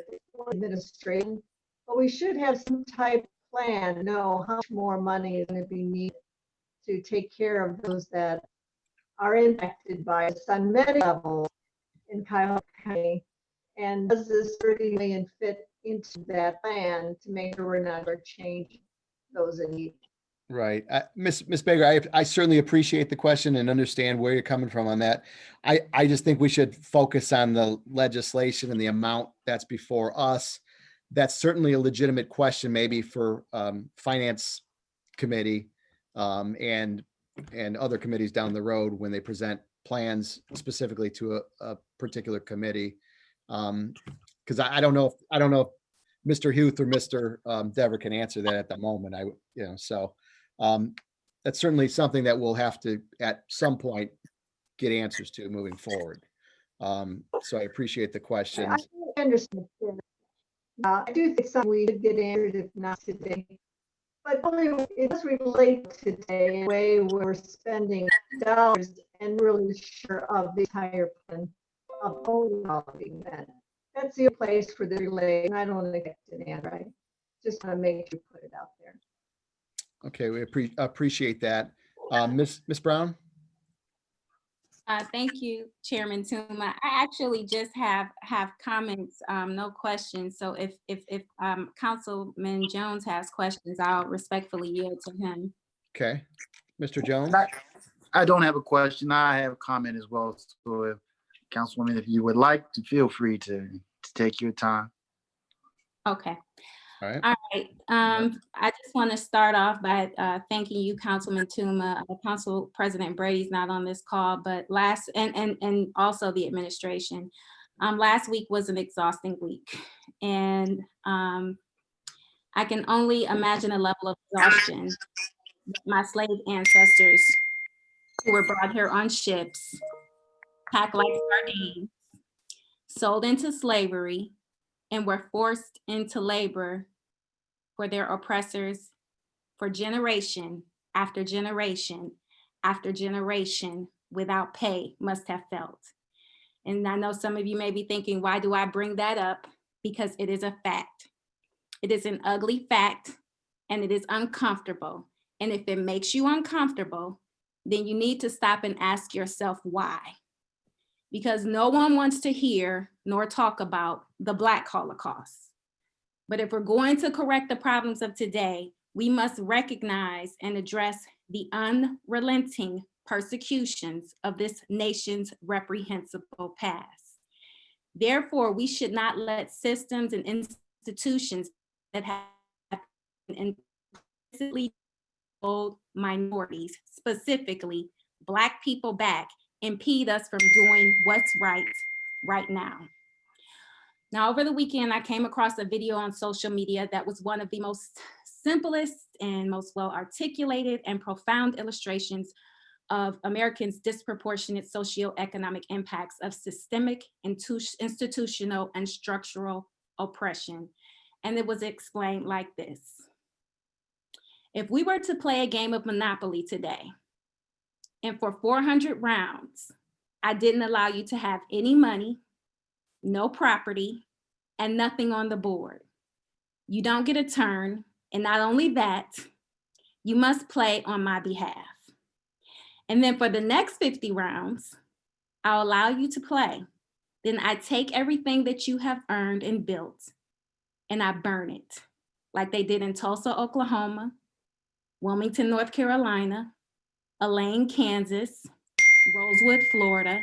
administration, but we should have some type of plan, know how much more money is going to be needed to take care of those that are impacted by this on many levels in Cuyahoga County. And does this 30 million fit into that plan to make sure we're not going to change those in need?
Right. Miss Baker, I certainly appreciate the question and understand where you're coming from on that. I just think we should focus on the legislation and the amount that's before us. That's certainly a legitimate question, maybe for Finance Committee and other committees down the road when they present plans specifically to a particular committee. Because I don't know if Mr. Huth or Mr. Dever can answer that at the moment. So that's certainly something that we'll have to at some point get answers to moving forward. So I appreciate the questions.
I understand. I do think some we did get answered, if not today. But it does relate today in a way where we're spending dollars and really sure of the entire plan of overall event. That's the place for the relay, and I don't expect an answer. I just want to make sure you put it out there.
Okay, we appreciate that. Miss Brown?
Thank you, Chairman Tuma. I actually just have comments, no questions. So if Councilman Jones has questions, I'll respectfully yield to him.
Okay, Mr. Jones?
I don't have a question. I have a comment as well. So if Councilwoman, if you would like to, feel free to take your time.
Okay.
All right.
All right. I just want to start off by thanking you, Councilman Tuma. Council President Brady's not on this call, but and also the administration. Last week was an exhausting week, and I can only imagine a level of exhaustion that my slave ancestors who were brought here on ships, packed like sardines, sold into slavery, and were forced into labor for their oppressors for generation after generation after generation without pay must have felt. And I know some of you may be thinking, why do I bring that up? Because it is a fact. It is an ugly fact, and it is uncomfortable. And if it makes you uncomfortable, then you need to stop and ask yourself why. Because no one wants to hear nor talk about the Black Holocaust. But if we're going to correct the problems of today, we must recognize and address the unrelenting persecutions of this nation's reprehensible past. Therefore, we should not let systems and institutions that have implicitly told minorities, specifically Black people, back impede us from doing what's right now. Now, over the weekend, I came across a video on social media that was one of the most simplest and most well-articulated and profound illustrations of Americans' disproportionate socioeconomic impacts of systemic, institutional, and structural oppression. And it was explained like this. If we were to play a game of Monopoly today, and for 400 rounds, I didn't allow you to have any money, no property, and nothing on the board, you don't get a turn. And not only that, you must play on my behalf. And then for the next 50 rounds, I'll allow you to play. Then I take everything that you have earned and built, and I burn it, like they did in Tulsa, Oklahoma, Wilmington, North Carolina, Elaine, Kansas, Rosewood, Florida,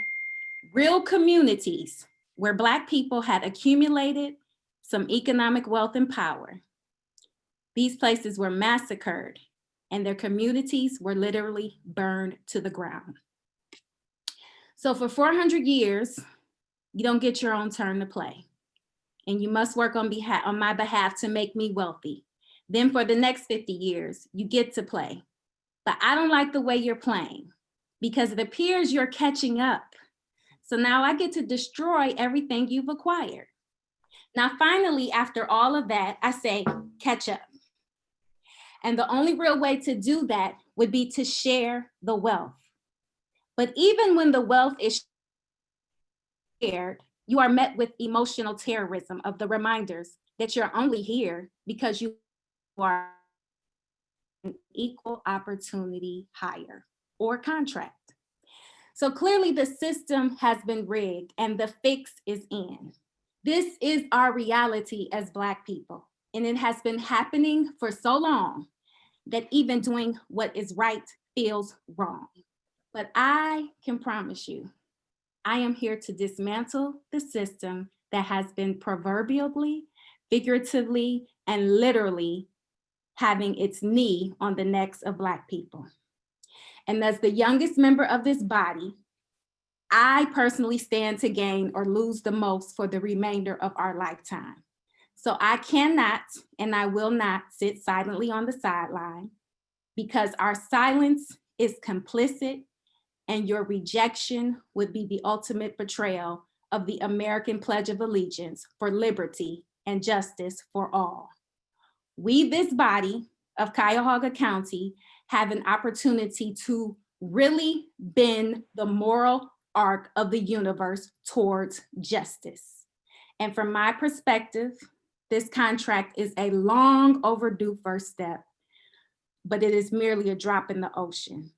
real communities where Black people had accumulated some economic wealth and power. These places were massacred and their communities were literally burned to the ground. So for 400 years, you don't get your own turn to play. and you must work on my behalf to make me wealthy. Then for the next 50 years, you get to play. But I don't like the way you're playing because it appears you're catching up. So now I get to destroy everything you've acquired. Now, finally, after all of that, I say, catch up. And the only real way to do that would be to share the wealth. But even when the wealth is shared, you are met with emotional terrorism of the reminders that you're only here because you are an equal opportunity hire or contract. So clearly the system has been rigged and the fix is in. This is our reality as Black people. And it has been happening for so long that even doing what is right feels wrong. But I can promise you, I am here to dismantle the system that has been proverbially, figuratively, and literally having its knee on the necks of Black people. And as the youngest member of this body, I personally stand to gain or lose the most for the remainder of our lifetime. So I cannot and I will not sit silently on the sideline because our silence is complicit and your rejection would be the ultimate betrayal of the American Pledge of Allegiance for liberty and justice for all. We, this body of Cuyahoga County, have an opportunity to really bend the moral arc of the universe towards justice. And from my perspective, this contract is a long overdue first step, but it is merely a drop in the ocean.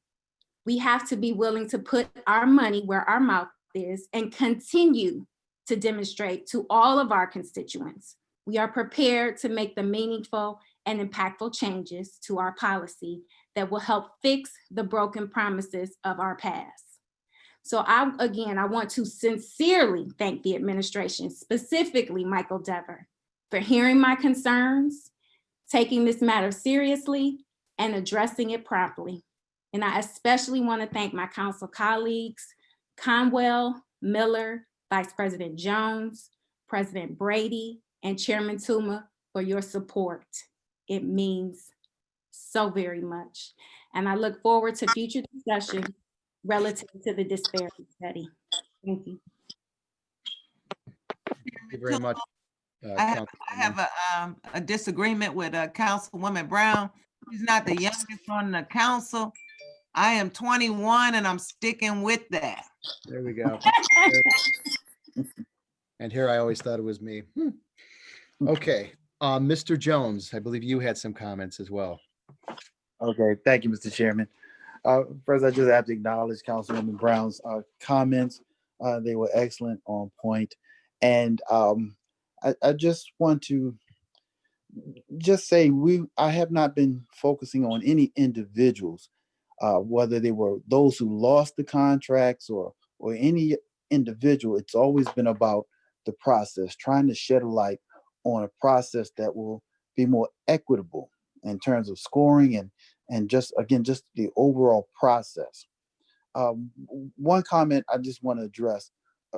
We have to be willing to put our money where our mouth is and continue to demonstrate to all of our constituents we are prepared to make the meaningful and impactful changes to our policy that will help fix the broken promises of our past. So I want to sincerely thank the administration, specifically Michael Dever, for hearing my concerns, taking this matter seriously, and addressing it promptly. And I especially want to thank my council colleagues, Conwell, Miller, Vice President Jones, President Brady, and Chairman Tuma for your support. It means so very much. And I look forward to future discussions relative to the disparity study. Thank you.
Thank you very much.
I have a disagreement with Councilwoman Brown. She's not the youngest on the council. I am 21 and I'm sticking with that.
There we go. And here I always thought it was me. Okay, Mr. Jones, I believe you had some comments as well.
Okay, thank you, Mr. Chairman. First, I just have to acknowledge Councilwoman Brown's comments. They were excellent, on point. And I just want to just say I have not been focusing on any individuals, whether they were those who lost the contracts or any individual. It's always been about the process, trying to shed a light on a process that will be more equitable in terms of scoring and just the overall process. One comment I just want to address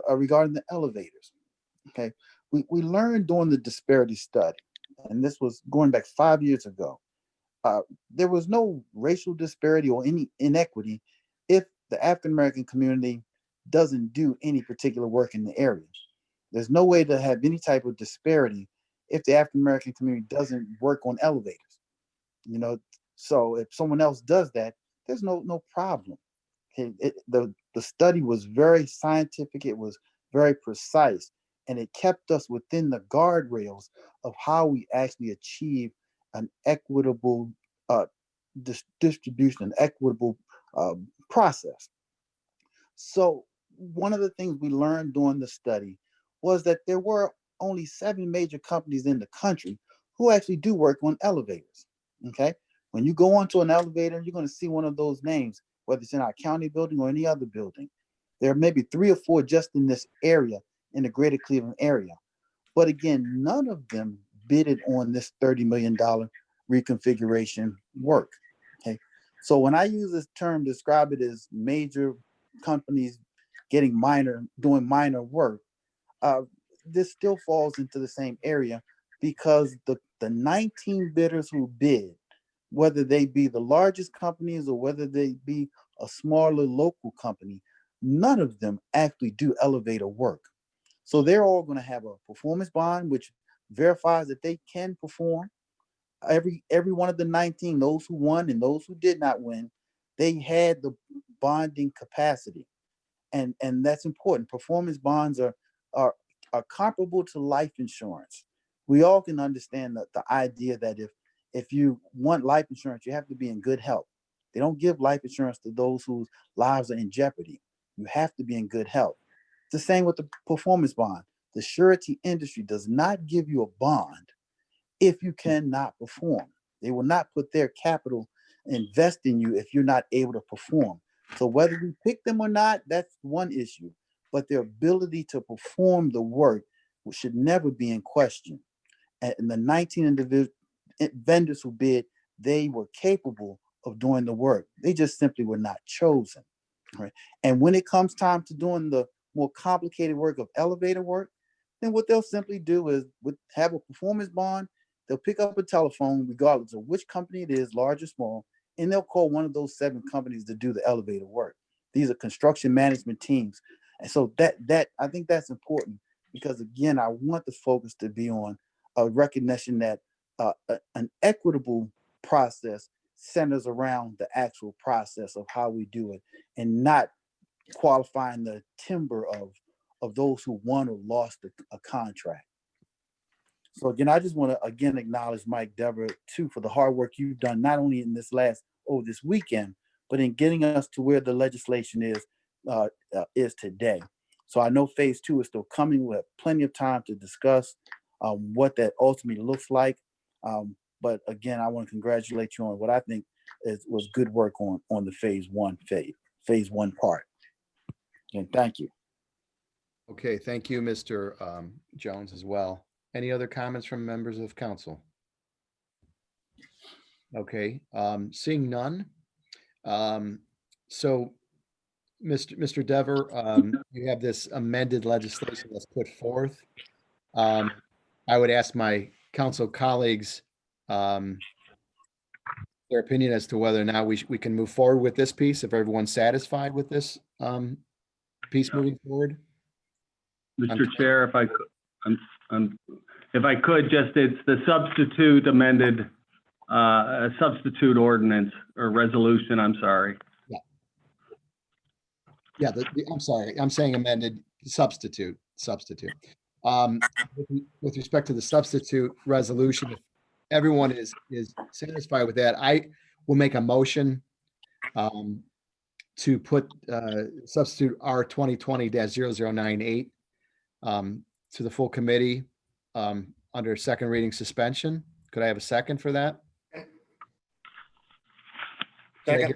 regarding the elevators. Okay, we learned during the disparity study, and this was going back 5 years ago. There was no racial disparity or any inequity if the African American community doesn't do any particular work in the area. There's no way to have any type of disparity if the African American community doesn't work on elevators. So if someone else does that, there's no problem. Okay, the study was very scientific. It was very precise, and it kept us within the guardrails of how we actually achieve an equitable distribution, an equitable process. So one of the things we learned during the study was that there were only 7 major companies in the country who actually do work on elevators. Okay, when you go onto an elevator, you're going to see one of those names, whether it's in our county building or any other building. There are maybe 3 or 4 just in this area, in the greater Cleveland area. But again, none of them bidded on this $30 million reconfiguration work. Okay, so when I use this term, describe it as major companies doing minor work, this still falls into the same area because the 19 bidders who bid, whether they be the largest companies or whether they be a smaller local company, none of them actually do elevator work. So they're all going to have a performance bond, which verifies that they can perform. Every one of the 19, those who won and those who did not win, they had the bonding capacity. And that's important. Performance bonds are comparable to life insurance. We all can understand the idea that if you want life insurance, you have to be in good health. They don't give life insurance to those whose lives are in jeopardy. You have to be in good health. It's the same with the performance bond. The surety industry does not give you a bond if you cannot perform. They will not put their capital invest in you if you're not able to perform. So whether we pick them or not, that's one issue. But their ability to perform the work should never be in question. And the 19 vendors who bid, they were capable of doing the work. They just simply were not chosen. Right? And when it comes time to doing the more complicated work of elevator work, then what they'll simply do is have a performance bond. They'll pick up a telephone, regardless of which company it is, large or small, and they'll call one of those 7 companies to do the elevator work. These are construction management teams. And so that I think that's important because, again, I want the focus to be on a recognition that an equitable process centers around the actual process of how we do it and not qualifying the timber of those who won or lost a contract. So again, I just want to again acknowledge Mike, Deborah, too, for the hard work you've done, not only in this this weekend, but in getting us to where the legislation is today. So I know phase 2 is still coming. We have plenty of time to discuss what that ultimately looks like. But again, I want to congratulate you on what I think was good work on the phase one part. And thank you.
Okay, thank you, Mr. Jones, as well. Any other comments from members of council? Okay, seeing none. So, Mr. Dever, you have this amended legislation that's put forth. I would ask my council colleagues their opinion as to whether or not we can move forward with this piece, if everyone's satisfied with this piece moving forward.
Mr. Chair, if I could, just it's the substitute amended, substitute ordinance or resolution, I'm sorry.
Yeah, I'm sorry, I'm saying amended substitute. With respect to the substitute resolution, if everyone is satisfied with that, I will make a motion to put substitute R 2020-0098 to the full committee under second reading suspension. Could I have a second for that?
Second.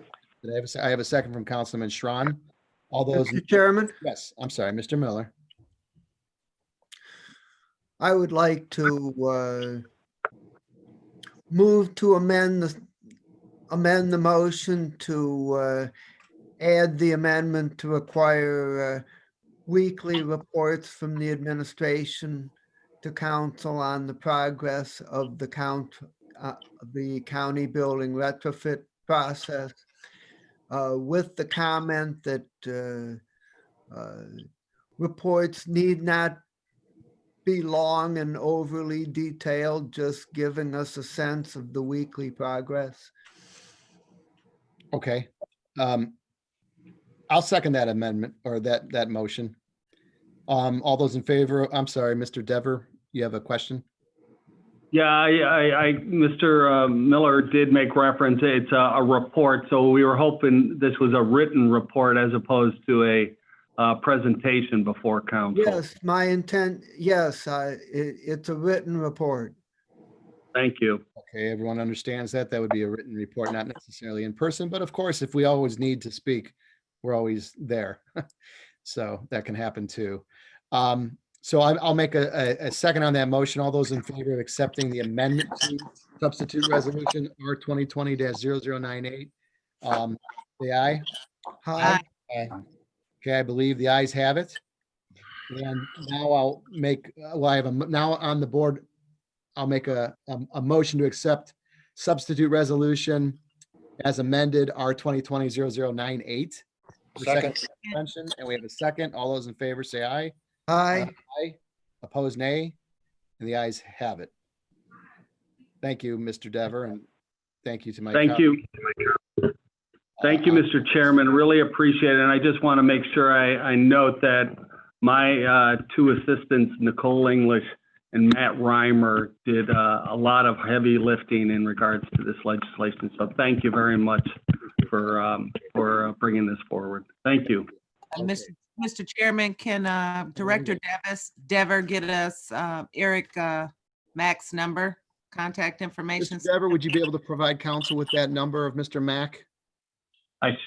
I have a second from Councilman Schron. All those.
Mr. Chairman,
Yes, I'm sorry, Mr. Miller.
I would like to move to amend the motion to add the amendment to require weekly reports from the administration to council on the progress of the county building retrofit process, with the comment that reports need not be long and overly detailed, just giving us a sense of the weekly progress.
Okay. I'll second that amendment or that motion. All those in favor, I'm sorry, Mr. Dever, you have a question?
Yeah, Mr. Miller did make reference, it's a report, so we were hoping this was a written report as opposed to a presentation before council.
Yes, my intent, yes, it's a written report.
Thank you.
Okay, everyone understands that. That would be a written report, not necessarily in person, but of course, if we always need to speak, we're always there. So that can happen too. So I'll make a second on that motion. All those in favor of accepting the amendment to substitute resolution R 2020-0098, say aye.
Aye.
Okay, I believe the ayes have it. And now I'll make, well, I have now on the board, I'll make a motion to accept substitute resolution as amended, R 2020-0098. for
Second.
suspension, and we have a second. All those in favor say aye.
Aye.
Aye. Opposed, nay. And the ayes have it. Thank you, Mr. Dever, and thank you to my.
Thank you. Thank you, Mr. Chairman. Really appreciate it. And I just want to make sure I note that my two assistants, Nicole English and Matt Reimer, did a lot of heavy lifting in regards to this legislation. So thank you very much for bringing this forward. Thank you.
Mr. Chairman, can Director Dever get us Eric Mack's number, contact information?
Mr. Dever, would you be able to provide counsel with that number of Mr. Mack?
I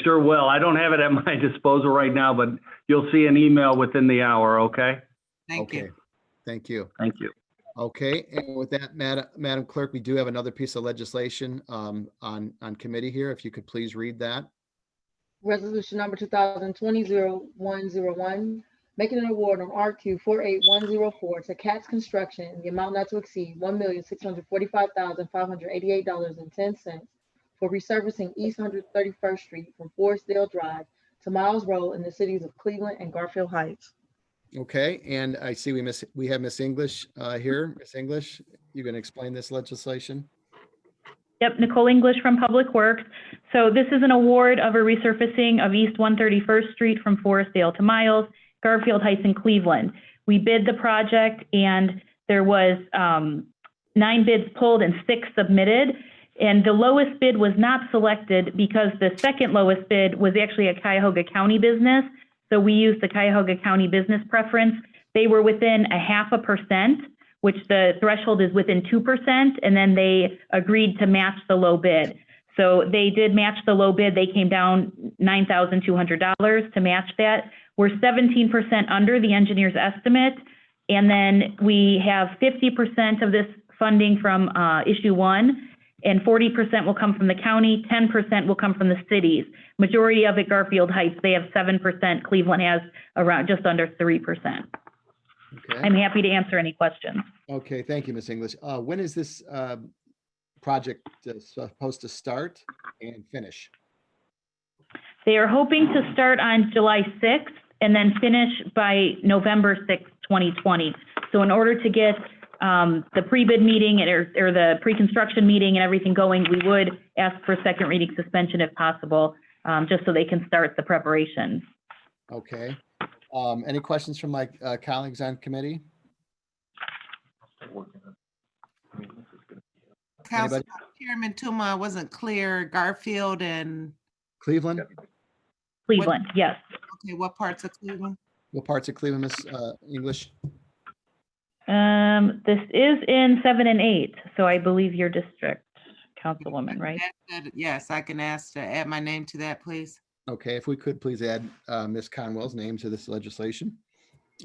sure will. I don't have it at my disposal right now, but you'll see an email within the hour, okay?
Thank you.
Thank you.
Thank you.
Okay, and with that, Madam Clerk, we do have another piece of legislation on committee here. If you could please read that.
Resolution number 2020-0101, making an award on RQ 48104 to Hvac Construction in the amount not to exceed $1,645,588.10 for resurfacing East 131st Street from Forestdale Drive to Miles Road in the cities of Cleveland and Garfield Heights.
Okay, and I see we have Miss English here. Miss English, you going to explain this legislation?
Yep, Nicole English from Public Works. So this is an award of a resurfacing of East 131st Street from Forestdale to Miles, Garfield Heights, and Cleveland. We bid the project and there was 9 bids pulled and 6 submitted. And the lowest bid was not selected because the second lowest bid was actually a Cuyahoga County business. So we used the Cuyahoga County business preference. They were within 0.5%, which the threshold is within 2%, and then they agreed to match the low bid. So they did match the low bid. They came down $9,200 to match that. We're 17% under the engineer's estimate, and then we have 50% of this funding from issue 1, and 40% will come from the county, 10% will come from the cities. Majority of it Garfield Heights, they have 7%. Cleveland has around just under 3%.
Okay.
I'm happy to answer any questions.
Okay, thank you, Miss English. When is this project supposed to start and finish?
They are hoping to start on July 6th and then finish by November 6th, 2020. So in order to get the pre-bid meeting or the pre-construction meeting and everything going, we would ask for second reading suspension if possible, just so they can start the preparation.
Okay. Any questions from my colleagues on committee?
Council Chairman Tuma wasn't clear. Garfield and
Cleveland?
Cleveland, yes.
Okay, what parts of Cleveland?
What parts of Cleveland, Miss English?
This is in 7 and 8, so I believe your district, Councilwoman, right?
Yes, I can ask to add my name to that, please.
Okay, if we could please add Ms. Conwell's name to this legislation.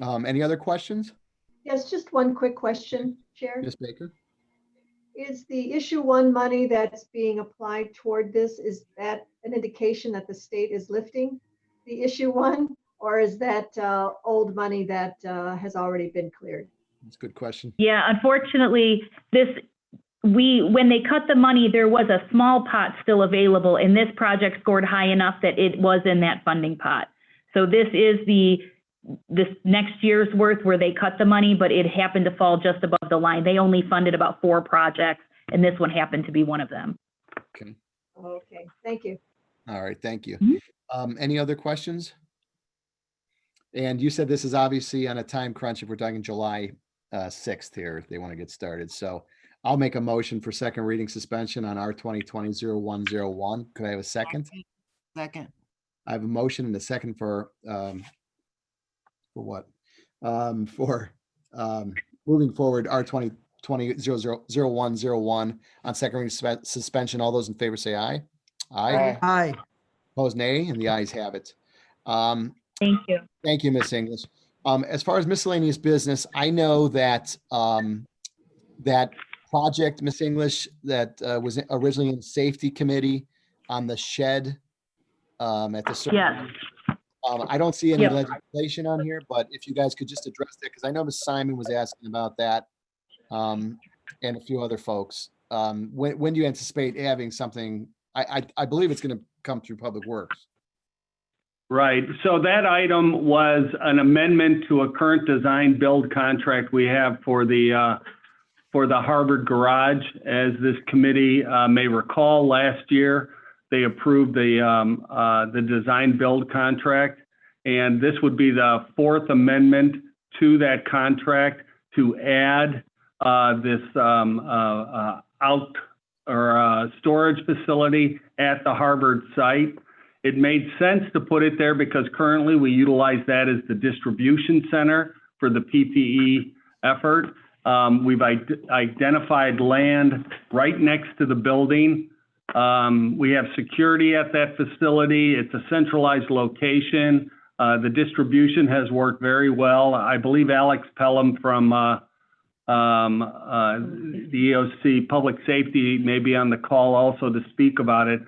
Any other questions?
Yes, just one quick question, Chair.
Ms. Baker?
Is the issue 1 money that's being applied toward this, is that an indication that the state is lifting the issue 1? Or is that old money that has already been cleared?
That's a good question.
Yeah, unfortunately, when they cut the money, there was a small pot still available, and this project scored high enough that it was in that funding pot. So this is this next year's worth where they cut the money, but it happened to fall just above the line. They only funded about 4 projects, and this one happened to be one of them.
Okay.
Okay, thank you.
All right, thank you.
Mhm.
Any other questions? And you said this is obviously on a time crunch if we're talking July 6th here, if they want to get started. So I'll make a motion for second reading suspension on R 2020-0101. Could I have a second?
Second.
I have a motion and a second for what? For moving forward R 2020-0101 on second reading suspension. All those in favor say aye. Aye.
Aye.
Opposed, nay, and the ayes have it.
Thank you.
Thank you, Miss English. As far as miscellaneous business, I know that that project, Miss English, that was originally in safety committee on the shed at the
Yes.
I don't see any
Yep.
legislation on here, but if you guys could just address that, because I know Ms. Simon was asking about that, and a few other folks. When do you anticipate having something? I believe it's going to come through Public Works.
Right. So that item was an amendment to a current design build contract we have for the Harvard garage. As this committee may recall, last year they approved the design build contract, and this would be the fourth amendment to that contract to add this storage facility at the Harvard site. It made sense to put it there because currently we utilize that as the distribution center for the PPE effort. We've identified land right next to the building. We have security at that facility. It's a centralized location. The distribution has worked very well. I believe Alex Pelham from the EOC Public Safety may be on the call also to speak about it.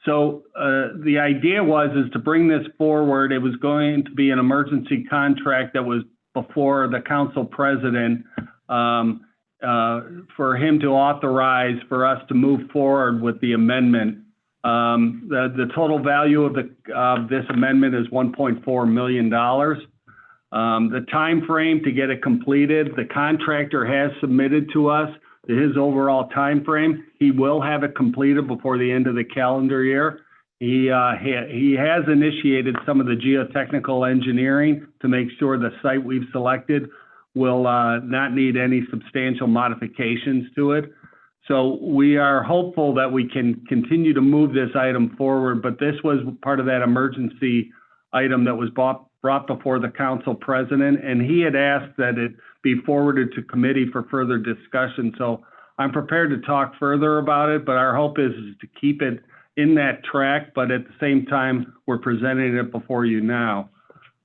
So the idea is to bring this forward. It was going to be an emergency contract that was before the council president for him to authorize for us to move forward with the amendment. The total value of this amendment is $1.4 million. The time frame to get it completed, the contractor has submitted to us his overall time frame. He will have it completed before the end of the calendar year. He has initiated some of the geotechnical engineering to make sure the site we've selected will not need any substantial modifications to it. So we are hopeful that we can continue to move this item forward, but this was part of that emergency item that was brought before the council president, and he had asked that it be forwarded to committee for further discussion. So I'm prepared to talk further about it, but our hope is to keep it in that track, but at the same time, we're presenting it before you now.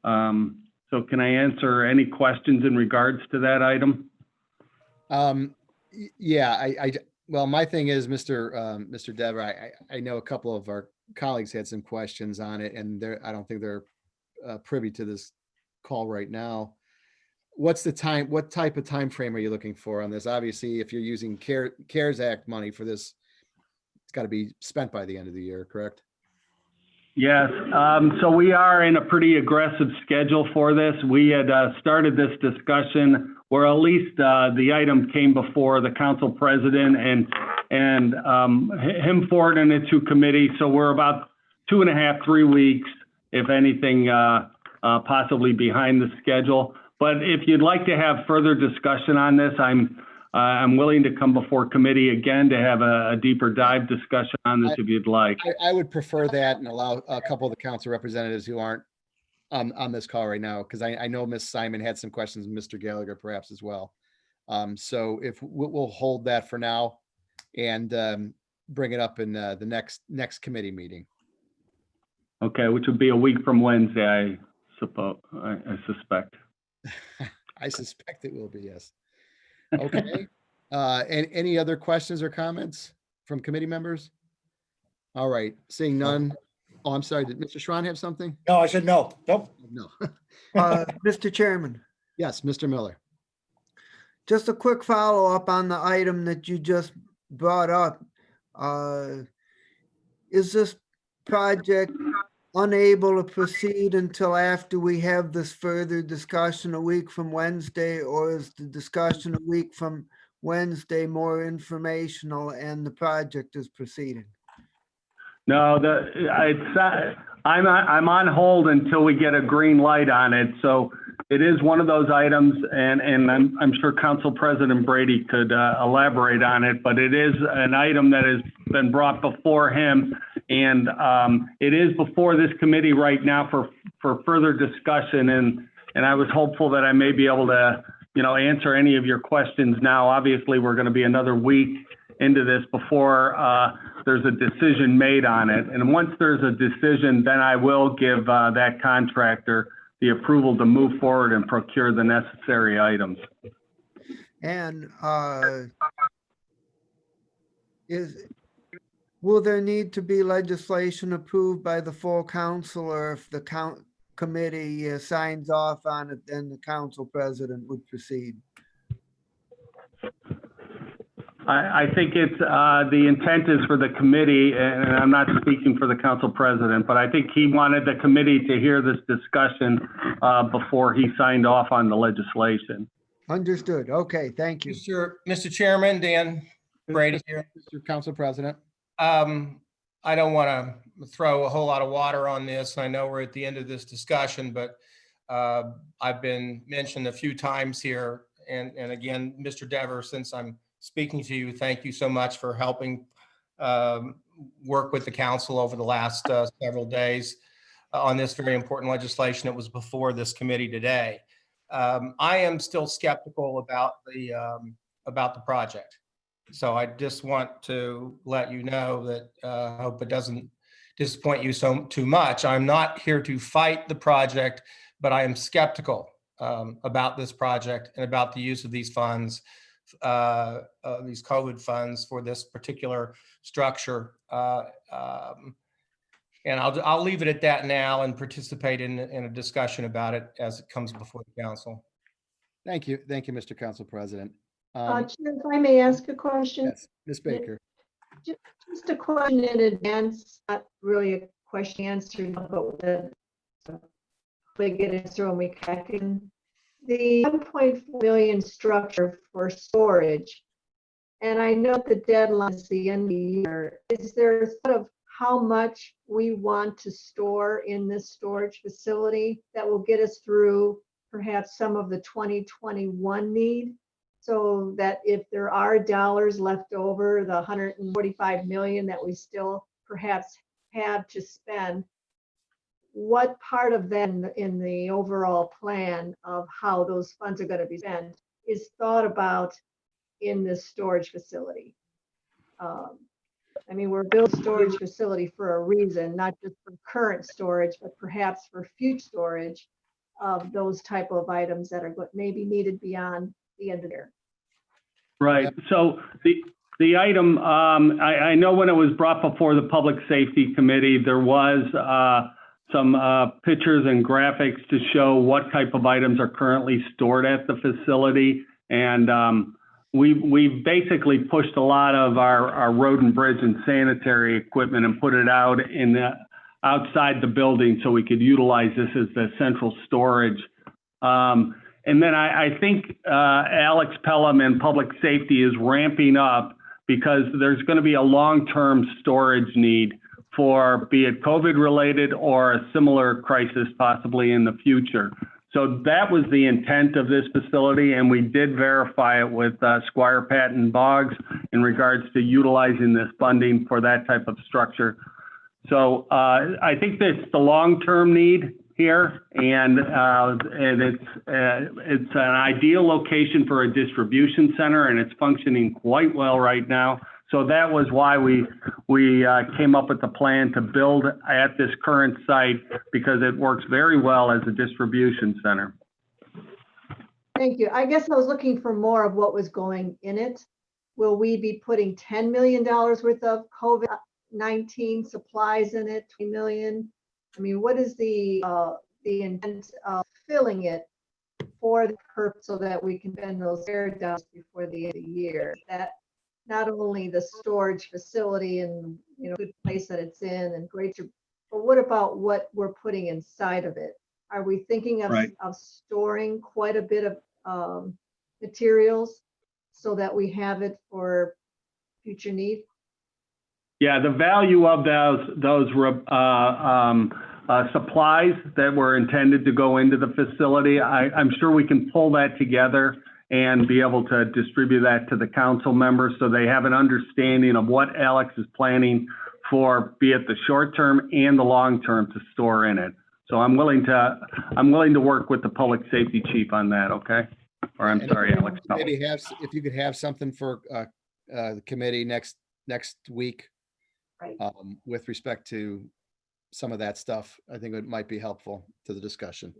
So can I answer any questions in regards to that item?
Yeah, well, my thing is, Mr. Dever, I know a couple of our colleagues had some questions on it, and I don't think they're privy to this call right now. What type of time frame are you looking for on this? Obviously, if you're using CARES Act money for this, it's got to be spent by the end of the year, correct?
Yes. So we are in a pretty aggressive schedule for this. We had started this discussion, or at least the item came before the council president and him forwarding it to committee. So we're about 2.5, 3 weeks, if anything, possibly behind the schedule. But if you'd like to have further discussion on this, I'm willing to come before committee again to have a deeper dive discussion on this if you'd like.
I would prefer that and allow a couple of the council representatives who aren't on this call right now, because I know Ms. Simon had some questions, Mr. Gallagher perhaps as well. So if we'll hold that for now and bring it up in the next committee meeting.
Okay, which would be a week from Wednesday, I suspect.
I suspect it will be, yes. Okay. And any other questions or comments from committee members? All right, seeing none. Oh, I'm sorry. Did Mr. Schron have something?
No, I said no. Nope.
No.
Mr. Chairman,
Yes, Mr. Miller.
just a quick follow-up on the item that you just brought up. Is this project unable to proceed until after we have this further discussion a week from Wednesday, or is the discussion a week from Wednesday more informational and the project is proceeding?
No, I'm on hold until we get a green light on it. So it is one of those items, and I'm sure Council President Brady could elaborate on it, but it is an item that has been brought before him, and it is before this committee right now for further discussion, and I was hopeful that I may be able to, answer any of your questions now. Obviously, we're going to be another week into this before there's a decision made on it. And once there's a decision, then I will give that contractor the approval to move forward and procure the necessary items.
And will there need to be legislation approved by the full council, or if the committee signs off on it, then the council president would proceed.
I think it's, the intent is for the committee, and I'm not speaking for the council president, but I think he wanted the committee to hear this discussion before he signed off on the legislation.
Understood. Okay, thank you.
Mr. Chairman, Dan Brady here.
Mr. Council President.
I don't want to throw a whole lot of water on this. I know we're at the end of this discussion, but I've been mentioned a few times here. And again, Mr. Dever, since I'm speaking to you, thank you so much for helping work with the council over the last several days on this very important legislation that was before this committee today. I am still skeptical about the project. So I just want to let you know that I hope it doesn't disappoint you too much. I'm not here to fight the project, but I am skeptical about this project and about the use of these funds, these COVID funds for this particular structure. And I'll leave it at that now and participate in a discussion about it as it comes before the council.
Thank you, Mr. Council President.
Chair, if I may ask a question?
Yes, Ms. Baker.
Just a question in advance, not really a question answered, but we get answer when we crack in. The 1.4 million structure for storage, and I know the deadline is the end of the year. Is there a thought of how much we want to store in this storage facility that will get us through perhaps some of the 2021 need? So that if there are dollars left over, the 145 million that we still perhaps have to spend, what part of that in the overall plan of how those funds are going to be spent is thought about in this storage facility? I mean, we're building a storage facility for a reason, not just for current storage, but perhaps for future storage of those type of items that are maybe needed beyond the end of the year.
Right. So the item, I know when it was brought before the Public Safety Committee, there was some pictures and graphics to show what type of items are currently stored at the facility. And we've basically pushed a lot of our road and bridge and sanitary equipment and put it out outside the building so we could utilize this as the central storage. And then I think Alex Pelham and Public Safety is ramping up because there's going to be a long-term storage need for be it COVID related or a similar crisis possibly in the future. So that was the intent of this facility, and we did verify it with Squire Patton Boggs in regards to utilizing this funding for that type of structure. So I think that's the long-term need here, and it's an ideal location for a distribution center, and it's functioning quite well right now. So that was why we came up with the plan to build at this current site, because it works very well as a distribution center.
Thank you. I guess I was looking for more of what was going in it. Will we be putting $10 million worth of COVID-19 supplies in it, 20 million? I mean, what is the intent of filling it for the purpose so that we can spend those dollars before the end of the year? That not only the storage facility and good place that it's in and great, but what about what we're putting inside of it? Are we thinking of storing quite a bit of materials so that we have it for future need?
Yeah, the value of those supplies that were intended to go into the facility, I'm sure we can pull that together and be able to distribute that to the council members so they have an understanding of what Alex is planning for, be it the short term and the long term, to store in it. So I'm willing to work with the public safety chief on that. Okay. Or I'm sorry, Alex.
Maybe if you could have something for the committee next week,
right,
with respect to some of that stuff, I think it might be helpful to the discussion.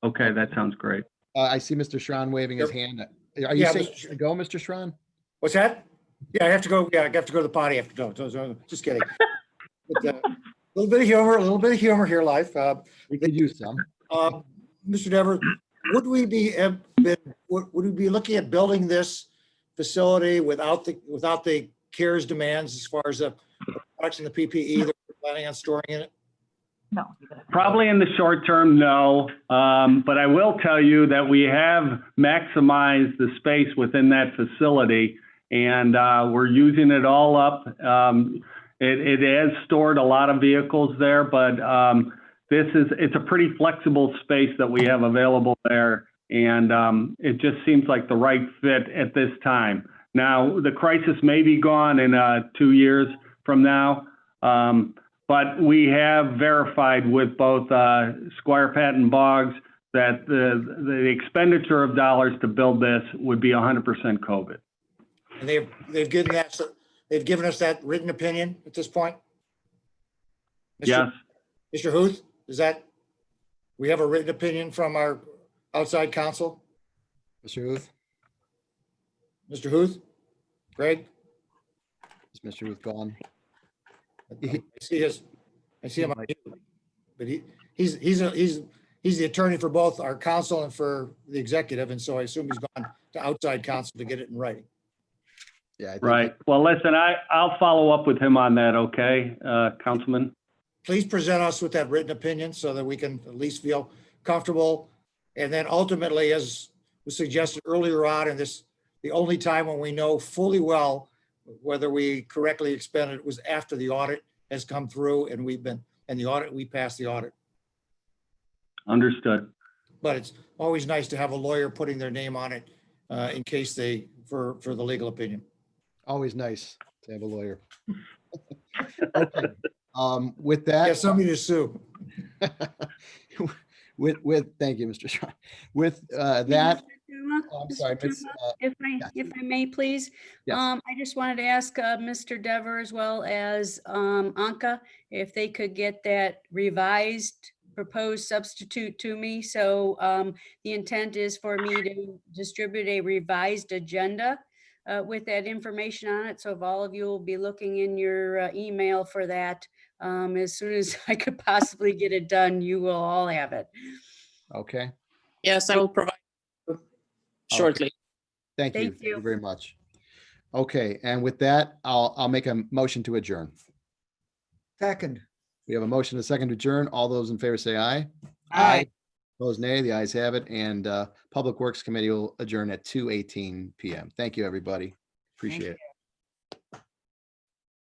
Okay, that sounds great.
I see Mr. Schron waving his hand. Are you saying to go, Mr. Schron?
What's that? Yeah, I have to go. Yeah, I have to go to the potty. I have to go. So, just kidding. But, little bit of humor here, life.
We could use some.
Mr. Dever, would we be would we be looking at building this facility without the CARES demands as far as the products and the PPE that we're planning on storing in it?
Probably in the short term, no. But I will tell you that we have maximized the space within that facility, and we're using it all up. It has stored a lot of vehicles there, but it's a pretty flexible space that we have available there, and it just seems like the right fit at this time. Now, the crisis may be gone in 2 years from now, but we have verified with both Squire Patton Boggs that the expenditure of dollars to build this would be 100% COVID.
And they've given us that written opinion at this point?
Yes.
Mr. Huth, we have a written opinion from our outside counsel?
Mr. Huth?
Mr. Huth? Greg?
Is Mr. Huth gone?
I see him on mute, but he's the attorney for both our counsel and for the executive, and so I assume he's gone to outside counsel to get it in writing.
Yeah.
Right. Well, listen, I'll follow up with him on that, okay, Councilman?
Please present us with that written opinion so that we can at least feel comfortable. And then ultimately, as was suggested earlier on, and the only time when we know fully well whether we correctly expended it was after the audit has come through and we passed the audit.
Understood.
But it's always nice to have a lawyer putting their name on it in case for the legal opinion.
Always nice to have a lawyer. Okay. With that.
Yeah, somebody to sue.
Thank you, Mr. Shaw. With that.
I'm sorry, if I may, please.
Yes.
I just wanted to ask Mr. Dever as well as Anka if they could get that revised proposed substitute to me. So the intent is for me to distribute a revised agenda with that information on it. So if all of you will be looking in your email for that, as soon as I could possibly get it done, you will all have it.
Okay.
Yes, I will provide shortly.
Thank you. Thank you very much. Okay, and with that, I'll make a motion to adjourn.
Second.
We have a motion to second to adjourn. All those in favor say aye.
Aye.
Opposed, nay. The ayes have it. And Public Works Committee will adjourn at 2:18 p.m. Thank you, everybody. Appreciate it.